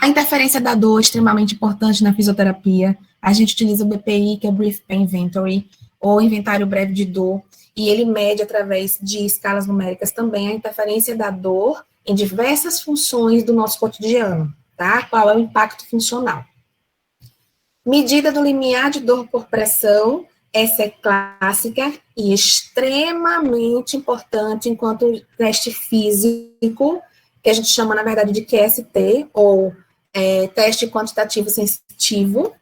A interferência da dor é extremamente importante na fisioterapia. A gente utiliza o BPI, que é o Brief Pain Inventory, ou Inventário Breve de Dor, e ele mede, através de escalas numéricas também, a interferência da dor em diversas funções do nosso cotidiano, tá? Qual é o impacto funcional? Medida do limiar de dor por pressão, essa é clássica e extremamente importante enquanto teste físico, que a gente chama, na verdade, de QST, ou teste quantitativo sensitivo,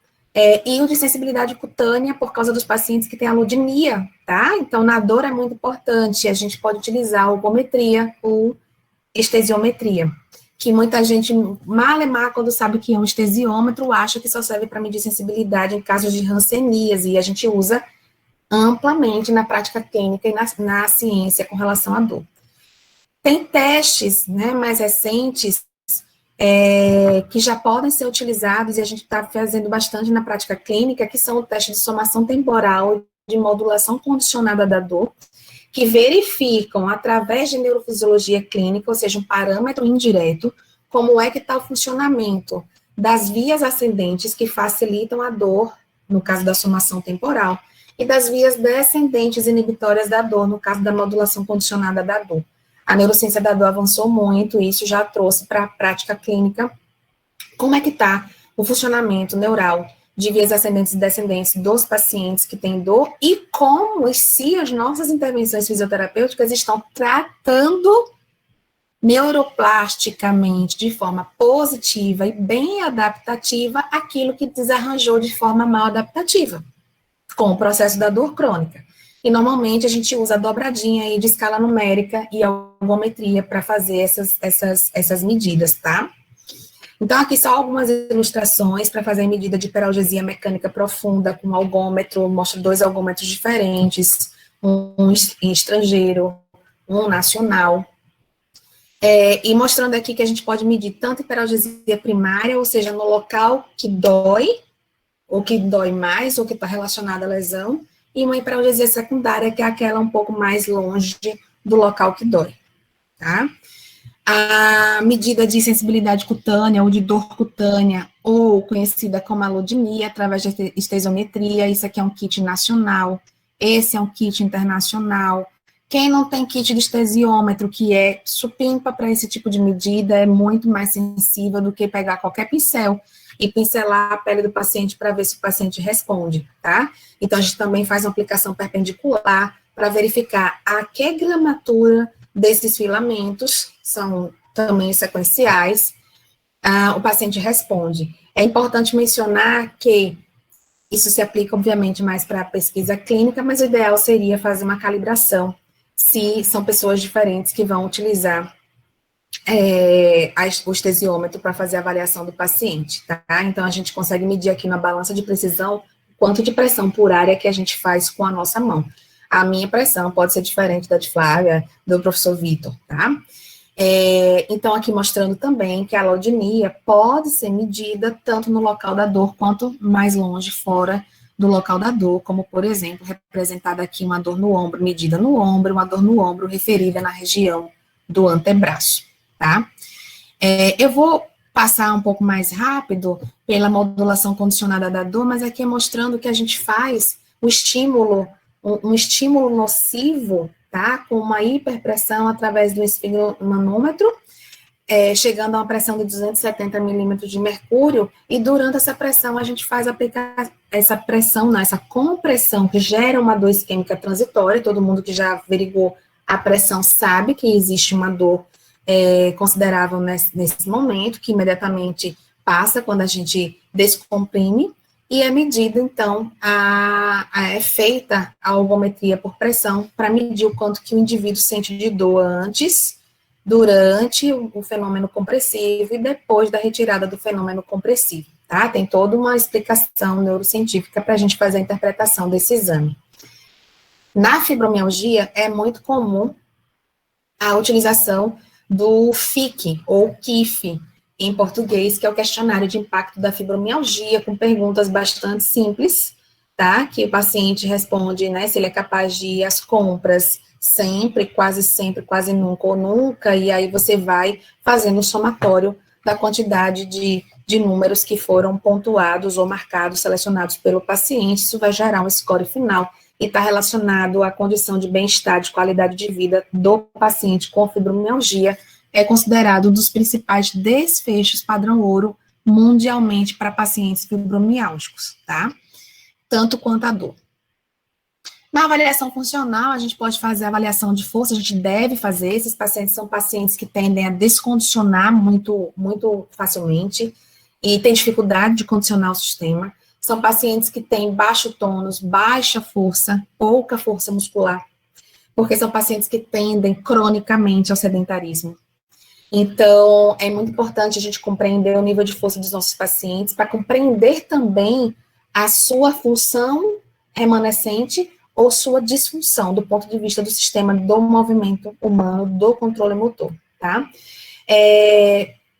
e o de sensibilidade cutânea por causa dos pacientes que têm alodinia, tá? Então, na dor é muito importante, a gente pode utilizar a algometria ou estesiometria, que muita gente, mal quando sabe que é um estesiômetro, acha que só serve para medir sensibilidade em casos de hanseníase, e a gente usa amplamente na prática clínica e na ciência com relação à dor. Tem testes, né, mais recentes, que já podem ser utilizados, e a gente está fazendo bastante na prática clínica, que são o teste de somação temporal de modulação condicionada da dor, que verificam, através de neurofisiologia clínica, ou seja, um parâmetro indireto, como é que está o funcionamento das vias ascendentes que facilitam a dor, no caso da somação temporal, e das vias descendentes inibitórias da dor, no caso da modulação condicionada da dor. A neurociência da dor avançou muito, e isso já trouxe para a prática clínica como é que está o funcionamento neural de vias ascendentes e descendentes dos pacientes que têm dor e como e se as nossas intervenções fisioterapêuticas estão tratando neuroplasticamente, de forma positiva e bem adaptativa, aquilo que desarranjou de forma mal adaptativa, com o processo da dor crônica. E normalmente a gente usa a dobradinha aí de escala numérica e algometria para fazer essas medidas, tá? Então, aqui só algumas ilustrações para fazer a medida de hiperalgesia mecânica profunda com algômetro, mostra 2 algômetros diferentes, um estrangeiro, um nacional. E mostrando aqui que a gente pode medir tanto hiperalgesia primária, ou seja, no local que dói, ou que dói mais, ou que está relacionada à lesão, e uma hiperalgesia secundária, que é aquela um pouco mais longe do local que dói, tá? A medida de sensibilidade cutânea, ou de dor cutânea, ou conhecida como allodynia, através de estesiometria, isso aqui é um kit nacional, esse é um kit internacional. Quem não tem kit de estesiômetro, que é supimpa para esse tipo de medida, é muito mais sensível do que pegar qualquer pincel e pincelar a pele do paciente para ver se o paciente responde, tá? Então, a gente também faz uma aplicação perpendicular para verificar a que gramatura desses filamentos, são também sequenciais, o paciente responde. É importante mencionar que isso se aplica, obviamente, mais para a pesquisa clínica, mas o ideal seria fazer uma calibração, se são pessoas diferentes que vão utilizar o estesiômetro para fazer a avaliação do paciente, tá? Então, a gente consegue medir aqui na balança de precisão quanto de pressão por área que a gente faz com a nossa mão. A minha pressão pode ser diferente da de Flávia, do professor Vitor, tá? Então, aqui mostrando também que a allodynia pode ser medida tanto no local da dor quanto mais longe, fora do local da dor, como, por exemplo, representada aqui uma dor no ombro, medida no ombro, uma dor no ombro referida na região do antebraço, tá? Eu vou passar um pouco mais rápido pela modulação condicionada da dor, mas aqui é mostrando que a gente faz o estímulo, um estímulo nocivo, tá? Com uma hiperpressão através do esfigmomanômetro, chegando a uma pressão de 270 milímetros de mercúrio, e durante essa pressão a gente faz aplicar essa pressão, não, essa compressão que gera uma dor isquêmica transitória. Todo mundo que já averiguou a pressão sabe que existe uma dor considerável nesse momento, que imediatamente passa quando a gente descomprime, e é medida, então, é feita a algometria por pressão para medir o quanto que o indivíduo sente de dor antes, durante o fenômeno compressivo e depois da retirada do fenômeno compressivo, tá? Tem toda uma explicação neurocientífica para a gente fazer a interpretação desse exame. Na fibromialgia, é muito comum a utilização do FIC, ou KIF, em português, que é o questionário de impacto da fibromialgia, com perguntas bastante simples, tá? Que o paciente responde, né, se ele é capaz de ir às compras sempre, quase nunca ou nunca, e aí você vai fazendo o somatório da quantidade de números que foram pontuados ou marcados, selecionados pelo paciente. Isso vai gerar um score final e está relacionado à condição de bem-estar, de qualidade de vida do paciente com fibromialgia. É considerado um dos principais desfechos padrão ouro mundialmente para pacientes fibromiálgicos, tá? Tanto quanto a dor. Na avaliação funcional, a gente pode fazer a avaliação de força, a gente deve fazer. Esses pacientes são pacientes que tendem a descondicionar muito, muito facilmente e têm dificuldade de condicionar o sistema. São pacientes que têm baixo tônus, baixa força, pouca força muscular, porque são pacientes que tendem cronicamente ao sedentarismo. Então, é muito importante a gente compreender o nível de força dos nossos pacientes, para compreender também a sua função remanescente ou sua disfunção, do ponto de vista do sistema do movimento humano, do controle motor, tá?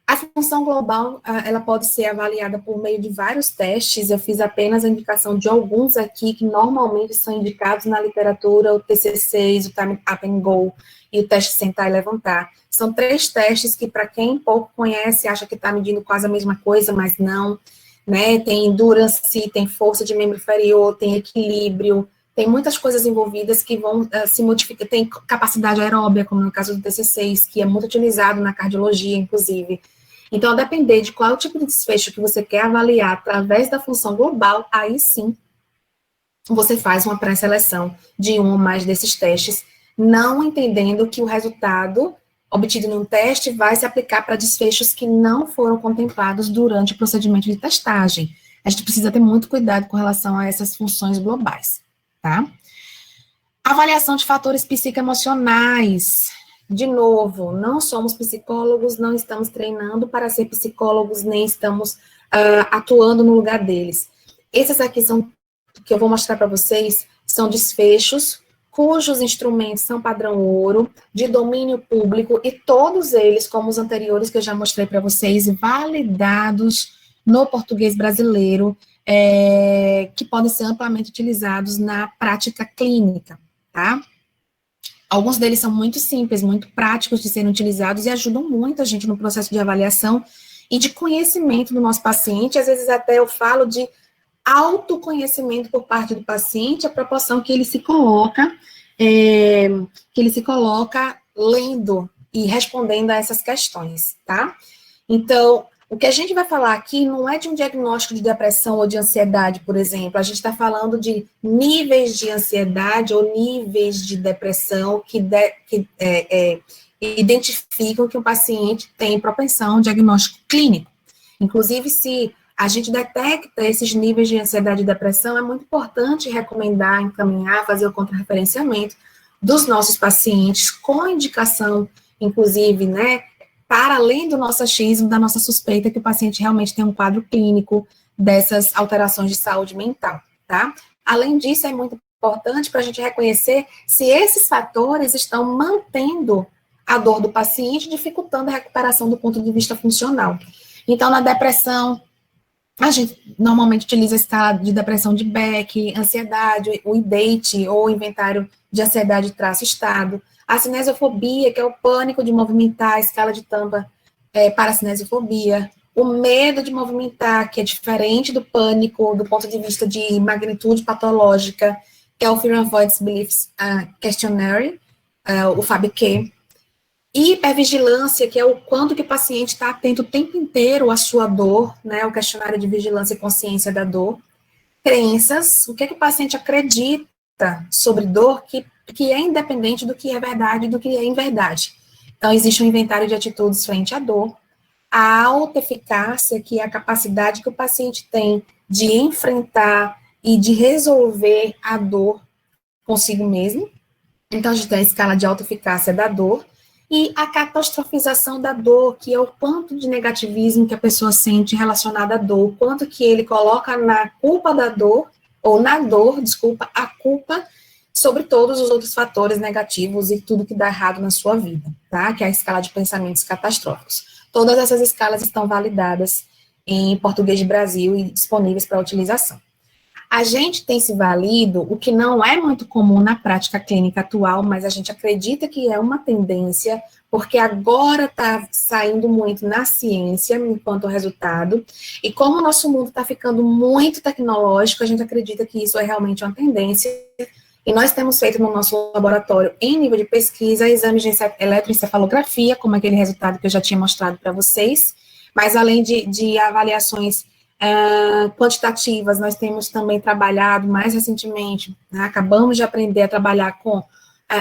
A função global, ela pode ser avaliada por meio de vários testes, eu fiz apenas a indicação de alguns aqui, que normalmente são indicados na literatura, o TC6, o Time Up and Go, e o teste sentar e levantar. São 3 testes que, para quem pouco conhece, acha que está medindo quase a mesma coisa, mas não, né? Tem endurance, tem força de membro inferior, tem equilíbrio, tem muitas coisas envolvidas que vão se modificar, tem capacidade aeróbia, como no caso do TC6, que é muito utilizado na cardiologia, inclusive. Então, a depender de qual tipo de desfecho que você quer avaliar através da função global, aí sim, você faz uma pré-seleção de um ou mais desses testes, não entendendo que o resultado obtido num teste vai se aplicar para desfechos que não foram contemplados durante o procedimento de testagem. A gente precisa ter muito cuidado com relação a essas funções globais, tá? Avaliação de fatores psicoemocionais. De novo, não somos psicólogos, não estamos treinando para ser psicólogos, nem estamos atuando no lugar deles. Esses aqui são, que eu vou mostrar para vocês, são desfechos cujos instrumentos são padrão ouro, de domínio público, e todos eles, como os anteriores que eu já mostrei para vocês, validados no português brasileiro, que podem ser amplamente utilizados na prática clínica, tá? Alguns deles são muito simples, muito práticos de serem utilizados e ajudam muito a gente no processo de avaliação e de conhecimento do nosso paciente. Às vezes até eu falo de autoconhecimento por parte do paciente, a proporção que ele se coloca, lendo e respondendo a essas questões, tá? Então, o que a gente vai falar aqui não é de um diagnóstico de depressão ou de ansiedade, por exemplo. A gente está falando de níveis de ansiedade ou níveis de depressão que identificam que o paciente tem propensão a um diagnóstico clínico. Inclusive, se a gente detecta esses níveis de ansiedade e depressão, é muito importante recomendar, encaminhar, fazer o contrarreferenciamento dos nossos pacientes com indicação, inclusive, né, para além do nosso achismo, da nossa suspeita que o paciente realmente tem um quadro clínico dessas alterações de saúde mental, tá? Além disso, é muito importante para a gente reconhecer se esses fatores estão mantendo a dor do paciente, dificultando a recuperação do ponto de vista funcional. Então, na depressão, a gente normalmente utiliza a escala de depressão de Beck, ansiedade, o IDATE, ou inventário de ansiedade traço-estado. A cinesiofobia, que é o pânico de movimentar, a escala de Tampa para a cinesiofobia. O medo de movimentar, que é diferente do pânico, do ponto de vista de magnitude patológica, que é o Fear and Avoidance Beliefs Questionnaire, o FABQ. E hipervigilância, que é o quanto que o paciente está atento o tempo inteiro à sua dor, né, o questionário de vigilância e consciência da dor. Crenças, o que o paciente acredita sobre dor que é independente do que é verdade e do que é inverdade. Então, existe um inventário de atitudes frente à dor. A autoeficácia, que é a capacidade que o paciente tem de enfrentar e de resolver a dor consigo mesmo. Então, a gente tem a escala de autoeficácia da dor. E a catastrofização da dor, que é o quanto de negativismo que a pessoa sente relacionada à dor, o quanto que ele coloca na culpa da dor, ou na dor, desculpa, a culpa sobre todos os outros fatores negativos e tudo que dá errado na sua vida, tá? Que é a escala de pensamentos catastróficos. Todas essas escalas estão validadas em português de Brasil e disponíveis para utilização. A gente tem se valido, o que não é muito comum na prática clínica atual, mas a gente acredita que é uma tendência, porque agora está saindo muito na ciência, enquanto resultado, e como o nosso mundo está ficando muito tecnológico, a gente acredita que isso é realmente uma tendência, e nós temos feito no nosso laboratório, em nível de pesquisa, exames de eletroencefalografia, como aquele resultado que eu já tinha mostrado para vocês, mas além de avaliações quantitativas, nós temos também trabalhado mais recentemente, né, acabamos de aprender a trabalhar com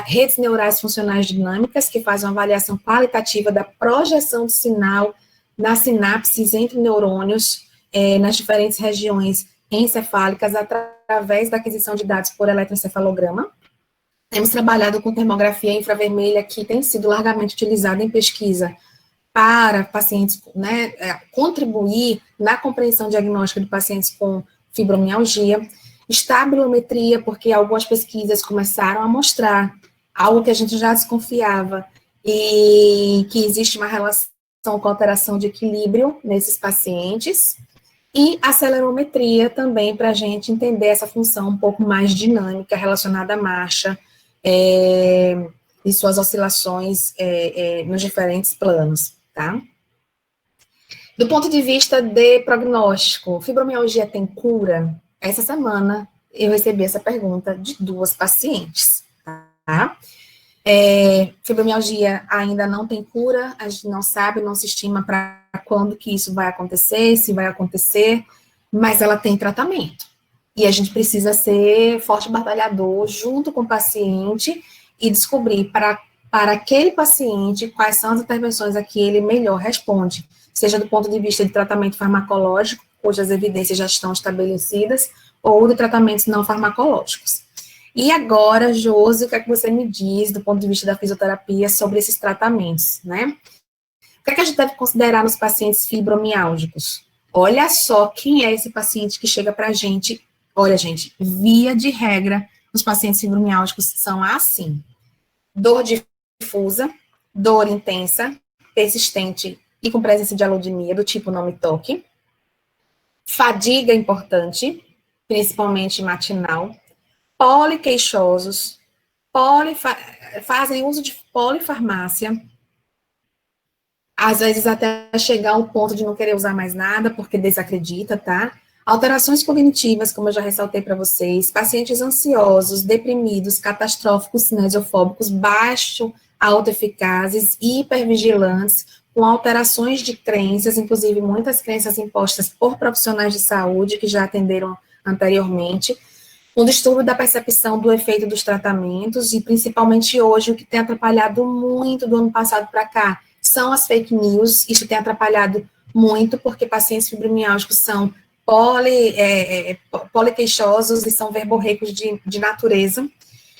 redes neurais funcionais dinâmicas, que fazem uma avaliação qualitativa da projeção de sinal nas sinapses entre neurônios, nas diferentes regiões encefálicas, através da aquisição de dados por eletroencefalograma. Temos trabalhado com termografia infravermelha, que tem sido largamente utilizada em pesquisa para pacientes, né, contribuir na compreensão diagnóstica de pacientes com fibromialgia, estabilometria, porque algumas pesquisas começaram a mostrar algo que a gente já desconfiava, e que existe uma relação com alteração de equilíbrio nesses pacientes, e acelerometria também, para a gente entender essa função um pouco mais dinâmica relacionada à marcha e suas oscilações nos diferentes planos, tá? Do ponto de vista de prognóstico, fibromialgia tem cura? Essa semana eu recebi essa pergunta de 2 pacientes, tá? Fibromialgia ainda não tem cura, a gente não sabe, não se estima para quando que isso vai acontecer, se vai acontecer, mas ela tem tratamento. E a gente precisa ser forte batalhador junto com o paciente e descobrir para aquele paciente quais são as intervenções a que ele melhor responde, seja do ponto de vista de tratamento farmacológico, cujas evidências já estão estabelecidas, ou de tratamentos não farmacológicos. E agora, Josi, o que é que você me diz, do ponto de vista da fisioterapia, sobre esses tratamentos, né? O que é que a gente deve considerar nos pacientes fibromiálgicos? Olha só quem é esse paciente que chega pra gente. Olha, gente, via de regra, os pacientes fibromiálgicos são assim: dor difusa, dor intensa, persistente e com presença de alodimia, do tipo não me toque, fadiga importante, principalmente matinal, poliqueixosos, fazem uso de polifarmácia, às vezes até chegar ao ponto de não querer usar mais nada, porque desacredita, tá? Alterações cognitivas, como eu já ressaltei para vocês, pacientes ansiosos, deprimidos, catastróficos, cinesiofóbicos, baixo autoeficazes, hipervigilantes, com alterações de crenças, inclusive muitas crenças impostas por profissionais de saúde que já atenderam anteriormente, um distúrbio da percepção do efeito dos tratamentos, e principalmente hoje, o que tem atrapalhado muito do ano passado para cá são as fake news. Isso tem atrapalhado muito, porque pacientes fibromiálgicos são poliqueixosos e são verborreicos de natureza,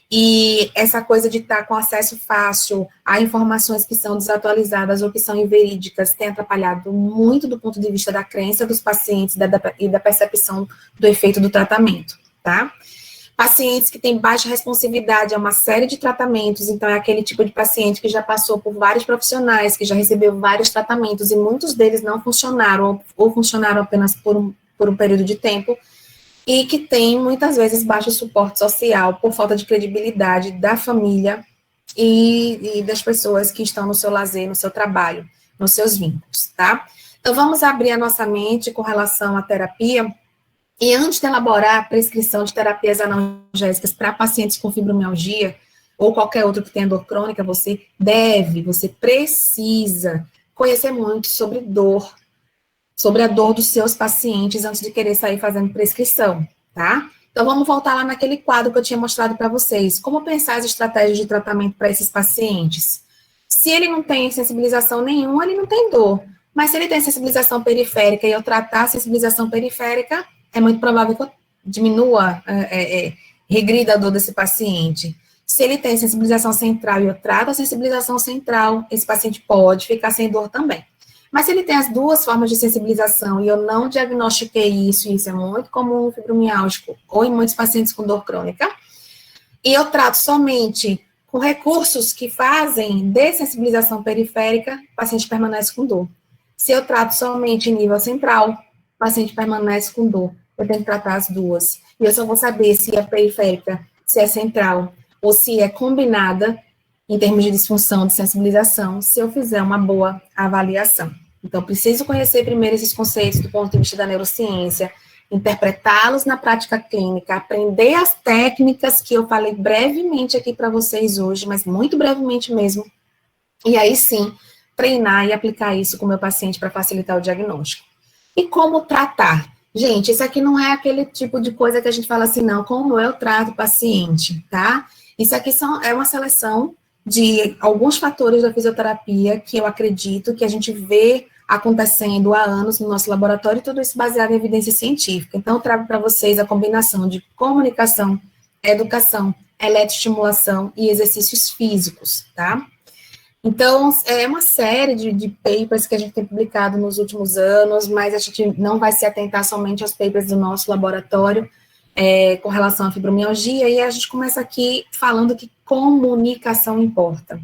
e essa coisa de estar com acesso fácil a informações que são desatualizadas ou que são inverídicas tem atrapalhado muito do ponto de vista da crença dos pacientes e da percepção do efeito do tratamento, tá? Pacientes que têm baixa responsividade a uma série de tratamentos, então é aquele tipo de paciente que já passou por vários profissionais, que já recebeu vários tratamentos e muitos deles não funcionaram ou funcionaram apenas por um período de tempo, e que tem muitas vezes baixo suporte social por falta de credibilidade da família e das pessoas que estão no seu lazer, no seu trabalho, nos seus vínculos, tá? Então vamos abrir a nossa mente com relação à terapia. E antes de elaborar a prescrição de terapias analgésicas para pacientes com fibromialgia, ou qualquer outro que tenha dor crônica, você precisa conhecer muito sobre dor, sobre a dor dos seus pacientes antes de querer sair fazendo prescrição, tá? Então, vamos voltar lá naquele quadro que eu tinha mostrado para vocês. Como pensar as estratégias de tratamento para esses pacientes? Se ele não tem sensibilização nenhuma, ele não tem dor. Mas se ele tem sensibilização periférica e eu tratar a sensibilização periférica, é muito provável que eu diminua, regrida a dor desse paciente. Se ele tem sensibilização central e eu trato a sensibilização central, esse paciente pode ficar sem dor também. Mas se ele tem as duas formas de sensibilização e eu não diagnostiquei isso é muito comum no fibromiálgico ou em muitos pacientes com dor crônica, e eu trato somente com recursos que fazem dessensibilização periférica, o paciente permanece com dor. Se eu trato somente em nível central, o paciente permanece com dor. Eu tenho que tratar as duas. E eu só vou saber se é periférica, se é central, ou se é combinada, em termos de disfunção de sensibilização, se eu fizer uma boa avaliação. Então, preciso conhecer primeiro esses conceitos do ponto de vista da neurociência, interpretá-los na prática clínica, aprender as técnicas que eu falei brevemente aqui para vocês hoje, mas muito brevemente mesmo, e aí sim, treinar e aplicar isso com o meu paciente para facilitar o diagnóstico. E como tratar? Gente, isso aqui não é aquele tipo de coisa que a gente fala assim, não, como eu trato o paciente, tá? Isso aqui é uma seleção de alguns fatores da fisioterapia que eu acredito que a gente vê acontecendo há anos no nosso laboratório, e tudo isso baseado em evidência científica. Então, eu trago para vocês a combinação de comunicação, educação, eletroestimulação e exercícios físicos, tá? Então, é uma série de papers que a gente tem publicado nos últimos anos, mas a gente não vai se atentar somente aos papers do nosso laboratório com relação à fibromialgia, e a gente começa aqui falando que comunicação importa.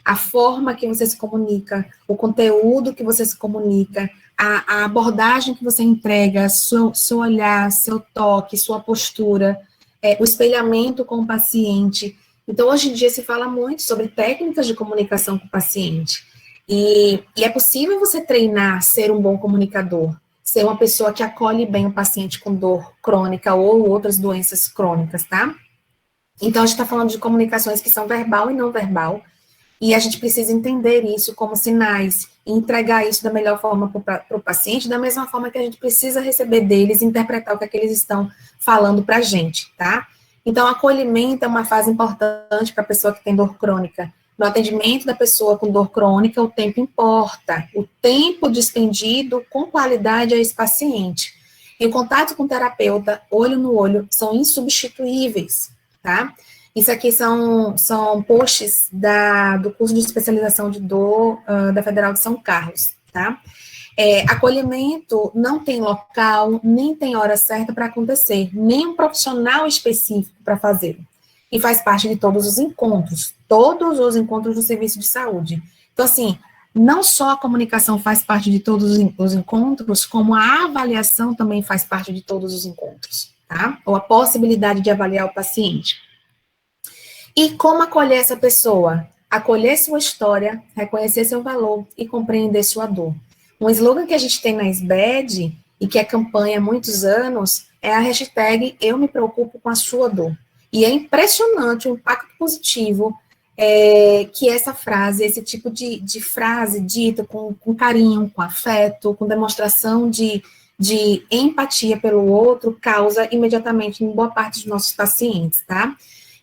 a forma que você se comunica, o conteúdo que você se comunica, a abordagem que você entrega, seu olhar, seu toque, sua postura, o espelhamento com o paciente. Então, hoje em dia se fala muito sobre técnicas de comunicação com o paciente. E é possível você treinar ser um bom comunicador, ser uma pessoa que acolhe bem o paciente com dor crônica ou outras doenças crônicas, tá? Então, a gente está falando de comunicações que são verbal e não verbal, e a gente precisa entender isso como sinais, e entregar isso da melhor forma para o paciente, da mesma forma que a gente precisa receber deles e interpretar o que é que eles estão falando para a gente, tá? Então, acolhimento é uma fase importante para a pessoa que tem dor crônica. No atendimento da pessoa com dor crônica, o tempo importa. O tempo despendido com qualidade a esse paciente. E o contato com o terapeuta, olho no olho, são insubstituíveis, tá? Isso aqui são posts do curso de especialização de dor da Federal de São Carlos, tá? Acolhimento não tem local, nem tem hora certa para acontecer, nem um profissional específico para fazer. E faz parte de todos os encontros do serviço de saúde. Então, assim, não só a comunicação faz parte de todos os encontros, como a avaliação também faz parte de todos os encontros, tá? Ou a possibilidade de avaliar o paciente. E como acolher essa pessoa? Acolher sua história, reconhecer seu valor e compreender sua dor. Um slogan que a gente tem na SBED e que é campanha há muitos anos é a hashtag Eu Me Preocupo com a Sua Dor. E é impressionante o impacto positivo que essa frase, esse tipo de frase dita com carinho, com afeto, com demonstração de empatia pelo outro, causa imediatamente em boa parte dos nossos pacientes, tá?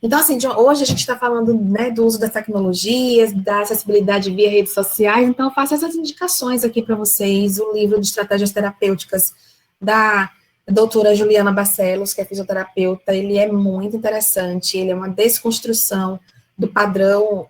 Então, assim, hoje a gente está falando, né, do uso das tecnologias, da acessibilidade via redes sociais, então eu faço essas indicações aqui para vocês, o livro de estratégias terapêuticas da doutora Juliana Barcelos, que é fisioterapeuta, ele é muito interessante, ele é uma desconstrução do padrão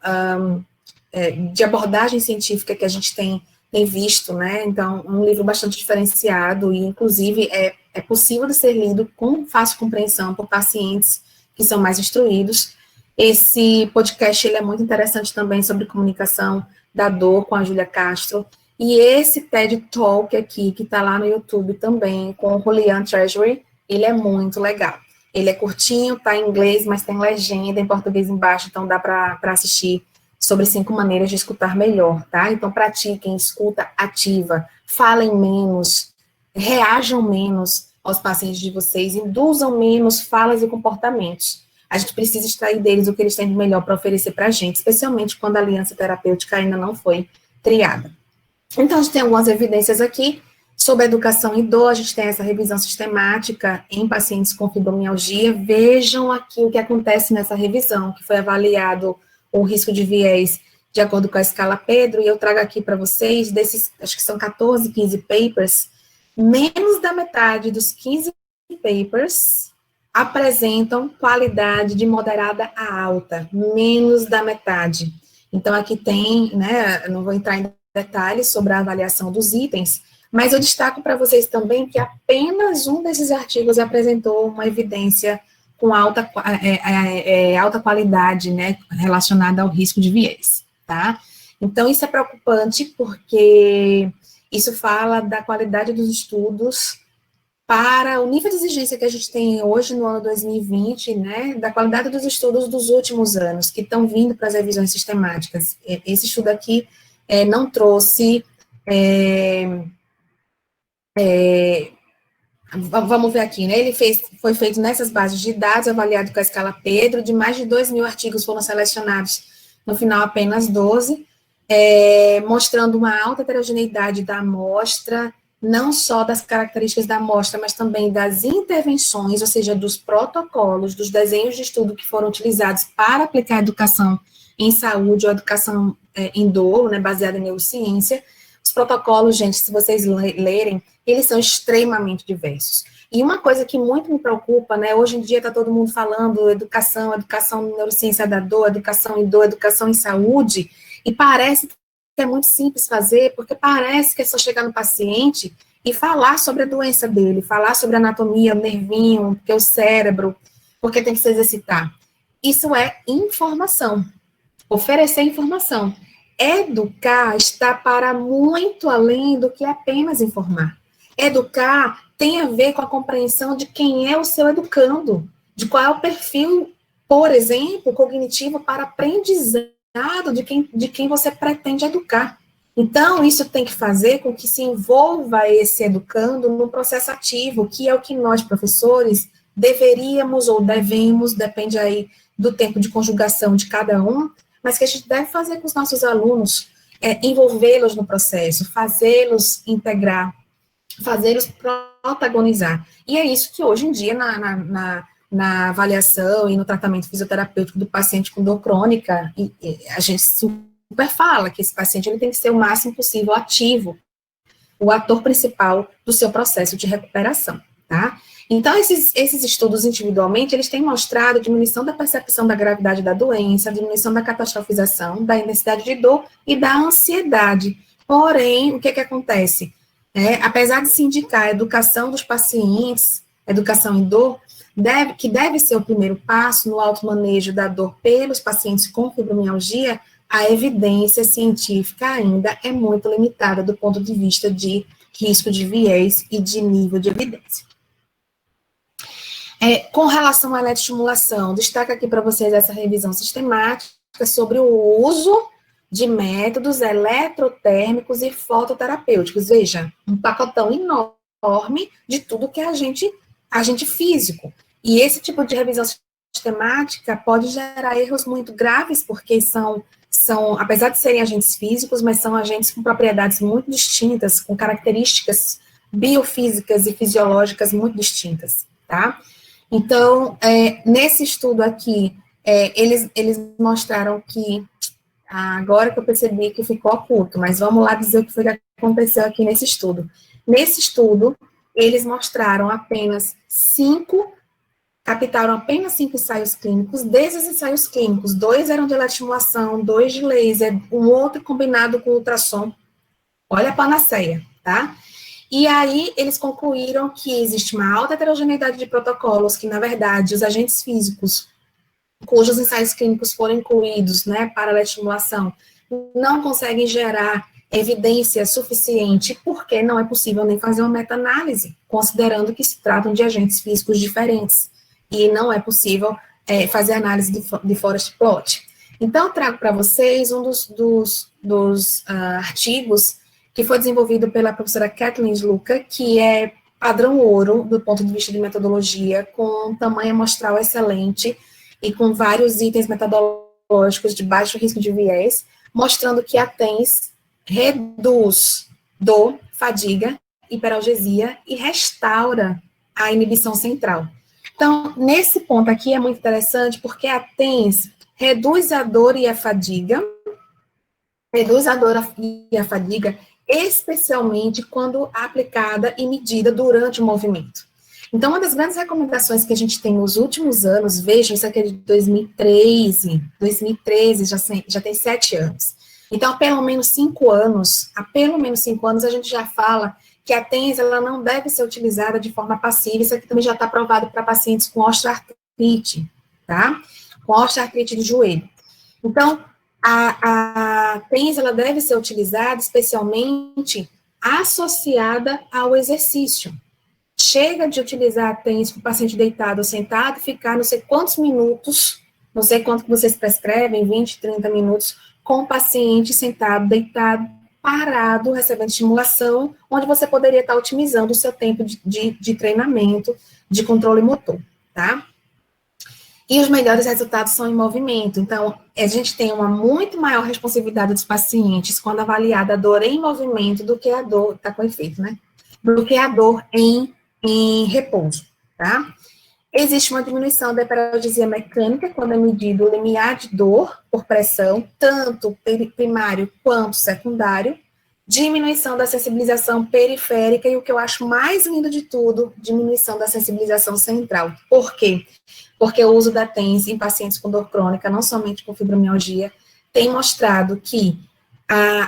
de abordagem científica que a gente tem visto, né, então, um livro bastante diferenciado, e inclusive é possível de ser lido com fácil compreensão por pacientes que são mais instruídos. Esse podcast, ele é muito interessante também sobre comunicação da dor com a Júlia Castro, e esse TED Talk aqui, que está lá no YouTube também, com o Julian Treasury, ele é muito legal. Ele é curtinho, está em inglês, mas tem legenda em português embaixo, então dá para assistir sobre 5 maneiras de escutar melhor, tá? Então pratiquem, escuta ativa, falem menos, reajam menos aos pacientes de vocês, induzam menos falas e comportamentos. A gente precisa extrair deles o que eles têm de melhor para oferecer para a gente, especialmente quando a aliança terapêutica ainda não foi triada. Então, a gente tem algumas evidências aqui sobre educação em dor, a gente tem essa revisão sistemática em pacientes com fibromialgia. Vejam aqui o que acontece nessa revisão, que foi avaliado o risco de viés de acordo com a escala Pedro, e eu trago aqui para vocês, desses, acho que são 14, 15 papers, menos da metade dos 15 papers apresentam qualidade de moderada a alta, menos da metade. Então, aqui tem, né, eu não vou entrar em detalhes sobre a avaliação dos itens, mas eu destaco para vocês também que apenas um desses artigos apresentou uma evidência com alta qualidade, né, relacionada ao risco de viés, tá? Então, isso é preocupante, porque isso fala da qualidade dos estudos para o nível de exigência que a gente tem hoje no ano 2020, né, da qualidade dos estudos dos últimos anos, que estão vindo para as revisões sistemáticas. Esse estudo aqui não trouxe... vamos ver aqui, né, foi feito nessas bases de dados, avaliado com a escala Pedro, de mais de 2.000 artigos foram selecionados, no final apenas 12, mostrando uma alta heterogeneidade da amostra, não só das características da amostra, mas também das intervenções, ou seja, dos protocolos, dos desenhos de estudo que foram utilizados para aplicar a educação em saúde ou educação em dor, né, baseada em neurociência. Os protocolos, gente, se vocês lerem, eles são extremamente diversos. E uma coisa que muito me preocupa, né, hoje em dia está todo mundo falando educação em neurociência da dor, educação em dor, educação em saúde, e parece que é muito simples fazer, porque parece que é só chegar no paciente e falar sobre a doença dele, falar sobre a anatomia, o nervinho, o cérebro, porque tem que se exercitar. Isso é informação. oferecer informação. Educar está para muito além do que apenas informar. Educar tem a ver com a compreensão de quem é o seu educando, de qual é o perfil, por exemplo, cognitivo para aprendizado de quem você pretende educar. Então, isso tem que fazer com que se envolva esse educando no processo ativo, que é o que nós, professores, deveríamos ou devemos, depende aí do tempo de conjugação de cada um, mas que a gente deve fazer com os nossos alunos, envolvê-los no processo, fazê-los integrar, fazê-los protagonizar. E é isso que hoje em dia, na avaliação e no tratamento fisioterapêutico do paciente com dor crônica, a gente super fala que esse paciente ele tem que ser o máximo possível ativo, o ator principal do seu processo de recuperação, tá? Então, esses estudos individualmente, eles têm mostrado diminuição da percepção da gravidade da doença, diminuição da catastrofização, da intensidade de dor e da ansiedade. Porém, o que acontece? Apesar de se indicar a educação dos pacientes, educação em dor, que deve ser o primeiro passo no automanejo da dor pelos pacientes com fibromialgia, a evidência científica ainda é muito limitada do ponto de vista de risco de viés e de nível de evidência. Com relação à eletroestimulação, destaco aqui para vocês essa revisão sistemática sobre o uso de métodos eletrotérmicos e fototerapêuticos. Veja, um pacotão enorme de tudo que é agente físico. E esse tipo de revisão sistemática pode gerar erros muito graves, porque são, apesar de serem agentes físicos, mas são agentes com propriedades muito distintas, com características biofísicas e fisiológicas muito distintas, tá? Então, nesse estudo aqui, eles mostraram que, agora que eu percebi que ficou oculto, mas vamos lá dizer o que foi que aconteceu aqui nesse estudo. Nesse estudo, eles mostraram captaram apenas 5 ensaios clínicos. Desses ensaios clínicos, 2 eram de eletroestimulação, 2 de laser, um outro combinado com ultrassom. Olha a panaceia, tá? E aí, eles concluíram que existe uma alta heterogeneidade de protocolos, que, na verdade, os agentes físicos, cujos ensaios clínicos foram incluídos, para a eletroestimulação, não conseguem gerar evidência suficiente, porque não é possível nem fazer uma meta-análise, considerando que se tratam de agentes físicos diferentes, e não é possível fazer análise de forest plot. Então, eu trago para vocês um dos artigos que foi desenvolvido pela professora Kathleen Sluka, que é padrão ouro do ponto de vista de metodologia, com tamanho amostral excelente e com vários itens metodológicos de baixo risco de viés, mostrando que a TENS reduz dor, fadiga, hiperalgesia e restaura a inibição central. Então, nesse ponto aqui é muito interessante, porque a TENS reduz a dor e a fadiga, especialmente quando aplicada e medida durante o movimento. Então, uma das grandes recomendações que a gente tem nos últimos anos, vejam, isso aqui é de 2013 já tem 7 anos. Então, há pelo menos 5 anos, a gente já fala que a TENS, ela não deve ser utilizada de forma passiva, isso aqui também já está aprovado para pacientes com osteoartrite, tá? Com osteoartrite do joelho. Então, a TENS, ela deve ser utilizada especialmente associada ao exercício. Chega de utilizar a TENS com o paciente deitado ou sentado, ficar não sei quantos minutos, não sei quanto que vocês prescrevem, 20, 30 minutos, com o paciente sentado, deitado, parado, recebendo estimulação, onde você poderia estar otimizando o seu tempo de treinamento, de controle motor, tá? E os melhores resultados são em movimento. Então, a gente tem uma muito maior responsividade dos pacientes quando avaliada a dor em movimento do que a dor, tá com efeito, né? Do que a dor em repouso, tá? Existe uma diminuição da hiperalgesia mecânica quando é medido o limiar de dor por pressão, tanto primário quanto secundário, diminuição da sensibilização periférica e o que eu acho mais lindo de tudo, diminuição da sensibilização central. Por quê? Porque o uso da TENS em pacientes com dor crônica, não somente com fibromialgia, tem mostrado que,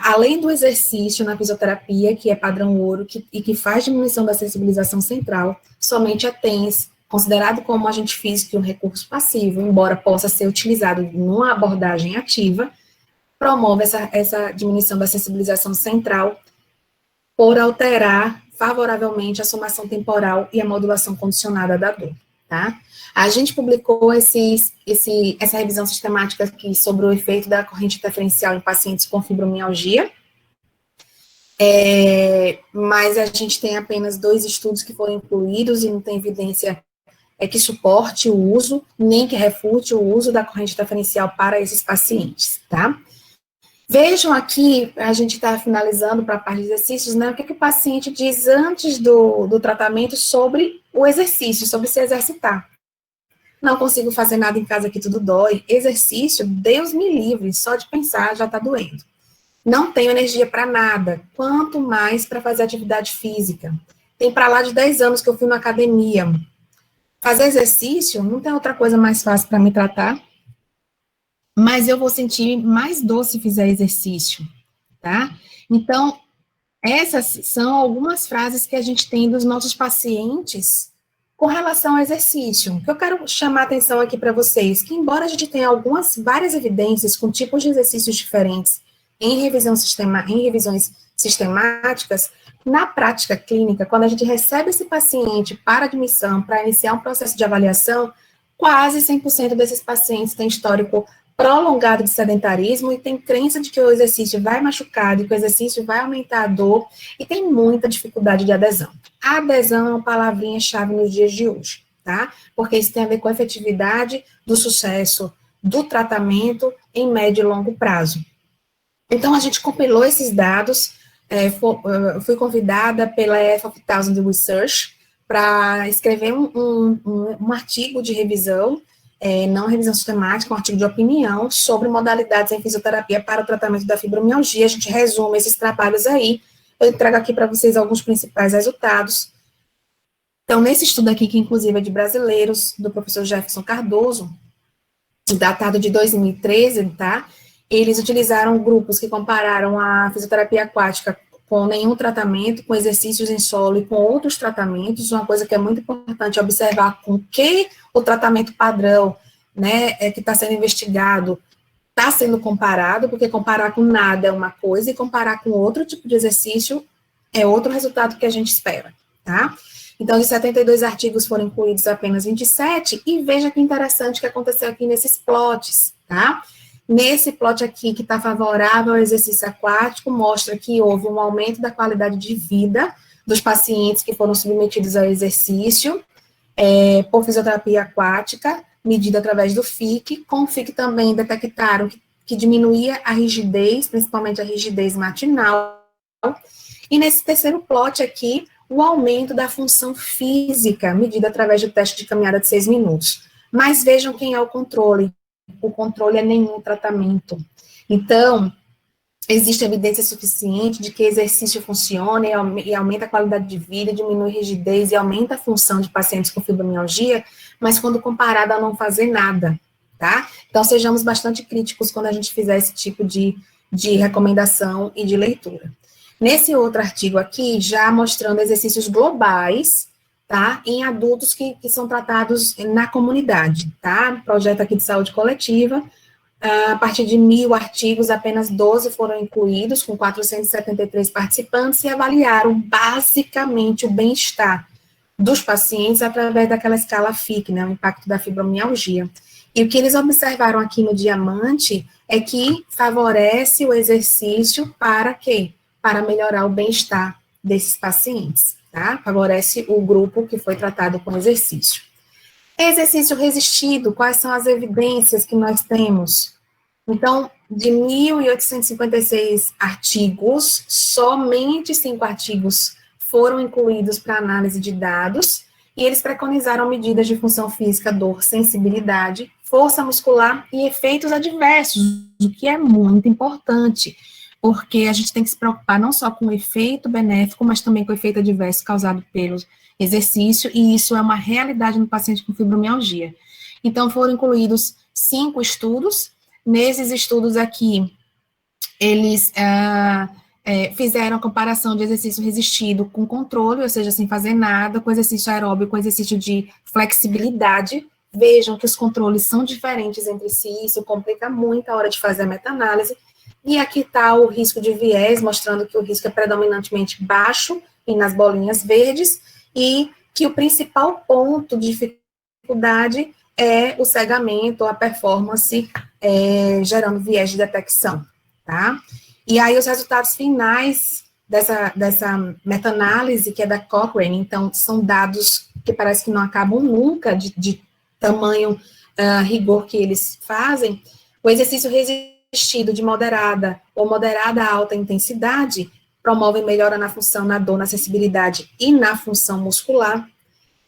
além do exercício na fisioterapia, que é padrão ouro, e que faz diminuição da sensibilização central, somente a TENS considerado como agente físico e um recurso passivo, embora possa ser utilizado numa abordagem ativa, promove essa diminuição da sensibilização central por alterar favoravelmente a somação temporal e a modulação condicionada da dor, tá? A gente publicou essa revisão sistemática aqui sobre o efeito da corrente interferencial em pacientes com fibromialgia, mas a gente tem apenas 2 estudos que foram incluídos e não tem evidência que suporte o uso, nem que refute o uso da corrente interferencial para esses pacientes, tá? Vejam aqui, a gente está finalizando para a parte de exercícios, né? O que o paciente diz antes do tratamento sobre o exercício, sobre se exercitar. Não consigo fazer nada em casa que tudo dói. Exercício, Deus me livre, só de pensar já está doendo. Não tenho energia para nada, quanto mais para fazer atividade física. Tem para lá de 10 anos que eu fui na academia. Fazer exercício, não tem outra coisa mais fácil para me tratar, mas eu vou sentir mais dor se fizer exercício, tá? Então, essas são algumas frases que a gente tem dos nossos pacientes com relação ao exercício. O que eu quero chamar a atenção aqui para vocês, que embora a gente tenha várias evidências com tipos de exercícios diferentes em revisões sistemáticas, na prática clínica, quando a gente recebe esse paciente para admissão, para iniciar um processo de avaliação, quase 100% desses pacientes têm histórico prolongado de sedentarismo e tem crença de que o exercício vai machucar, de que o exercício vai aumentar a dor e tem muita dificuldade de adesão. A adesão é uma palavrinha-chave nos dias de hoje, tá? Porque isso tem a ver com a efetividade do sucesso do tratamento em médio e longo prazo. Então, a gente compilou esses dados, fui convidada pela F of Thousand Research para escrever um artigo de revisão, não revisão sistemática, um artigo de opinião sobre modalidades em fisioterapia para o tratamento da fibromialgia. A gente resume esses trabalhos aí, eu trago aqui para vocês alguns principais resultados. Então, nesse estudo aqui, que inclusive é de brasileiros, do professor Jefferson Cardoso, datado de 2013, tá? Eles utilizaram grupos que compararam a fisioterapia aquática com nenhum tratamento, com exercícios em solo e com outros tratamentos. Uma coisa que é muito importante observar com que o tratamento padrão, né, que está sendo investigado, está sendo comparado, porque comparar com nada é uma coisa e comparar com outro tipo de exercício é outro resultado que a gente espera, tá? Então, de 72 artigos foram incluídos apenas 27, e veja que interessante que aconteceu aqui nesses plots, tá? Nesse plot aqui, que está favorável ao exercício aquático, mostra que houve um aumento da qualidade de vida dos pacientes que foram submetidos ao exercício por fisioterapia aquática, medida através do FIC. Com o FIC também detectaram que diminuía a rigidez, principalmente a rigidez matinal. E nesse terceiro plot aqui, o aumento da função física, medida através do teste de caminhada de 6 minutos. Mas vejam quem é o controle. O controle é nenhum tratamento. Então, existe evidência suficiente de que exercício funciona e aumenta a qualidade de vida, diminui a rigidez e aumenta a função de pacientes com fibromialgia, mas quando comparado a não fazer nada, tá? Então, sejamos bastante críticos quando a gente fizer esse tipo de recomendação e de leitura. Nesse outro artigo aqui, já mostrando exercícios globais, tá? Em adultos que são tratados na comunidade, tá? Projeto aqui de saúde coletiva, a partir de 1.000 artigos, apenas 12 foram incluídos, com 473 participantes, e avaliaram basicamente o bem-estar dos pacientes através daquela escala FIC, né? O impacto da fibromialgia. E o que eles observaram aqui no diamante é que favorece o exercício para quê? Para melhorar o bem-estar desses pacientes. Tá? Favorece o grupo que foi tratado com exercício. Exercício resistido, quais são as evidências que nós temos? Então, de 1.856 artigos, somente 5 artigos foram incluídos para análise de dados, e eles preconizaram medidas de função física, dor, sensibilidade, força muscular e efeitos adversos, o que é muito importante, porque a gente tem que se preocupar não só com o efeito benéfico, mas também com o efeito adverso causado pelo exercício, e isso é uma realidade no paciente com fibromialgia. Então, foram incluídos 5 estudos. Nesses estudos aqui, eles fizeram a comparação de exercício resistido com controle, ou seja, sem fazer nada, com exercício aeróbico, com exercício de flexibilidade. Vejam que os controles são diferentes entre si, isso complica muito a hora de fazer a meta-análise. E aqui está o risco de viés, mostrando que o risco é predominantemente baixo e nas bolinhas verdes, e que o principal ponto de dificuldade é o cegamento, a performance, gerando viés de detecção, tá? E aí, os resultados finais dessa meta-análise, que é da Cochrane, então, são dados que parece que não acabam nunca, de tamanho rigor que eles fazem. O exercício resistido de moderada ou moderada a alta intensidade promove melhora na função, na dor, na sensibilidade e na função muscular.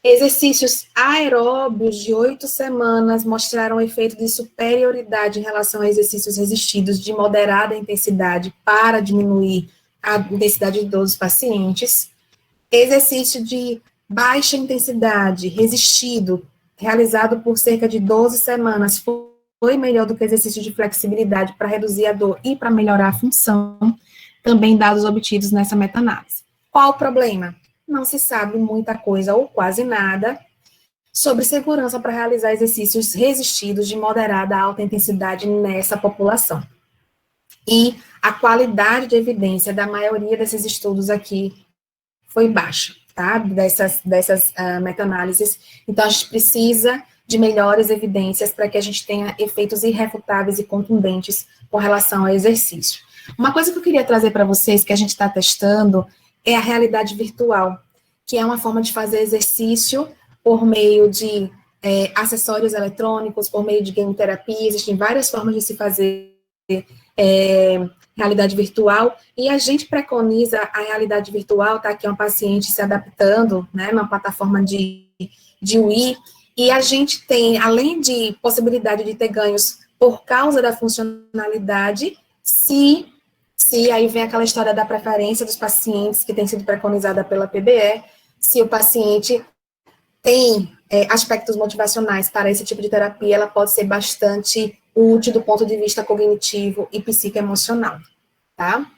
Exercícios aeróbios de 8 semanas mostraram efeito de superioridade em relação a exercícios resistidos de moderada intensidade para diminuir a intensidade de dor dos pacientes. Exercício de baixa intensidade, resistido, realizado por cerca de 12 semanas, foi melhor do que exercício de flexibilidade para reduzir a dor e para melhorar a função, também dados obtidos nessa meta-análise. Qual o problema? Não se sabe muita coisa ou quase nada sobre segurança para realizar exercícios resistidos de moderada a alta intensidade nessa população. E a qualidade de evidência da maioria desses estudos aqui foi baixa, tá? Dessas meta-análises. Então, a gente precisa de melhores evidências para que a gente tenha efeitos irrefutáveis e contundentes com relação ao exercício. Uma coisa que eu queria trazer para vocês, que a gente está testando, é a realidade virtual, que é uma forma de fazer exercício por meio de acessórios eletrônicos, por meio de game terapia. Existem várias formas de se fazer realidade virtual, e a gente preconiza a realidade virtual, tá aqui uma paciente se adaptando, né, numa plataforma de Wii, e a gente tem, além de possibilidade de ter ganhos por causa da funcionalidade, se aí vem aquela história da preferência dos pacientes, que tem sido preconizada pela PBE, se o paciente tem aspectos motivacionais para esse tipo de terapia, ela pode ser bastante útil do ponto de vista cognitivo e psicoemocional, tá?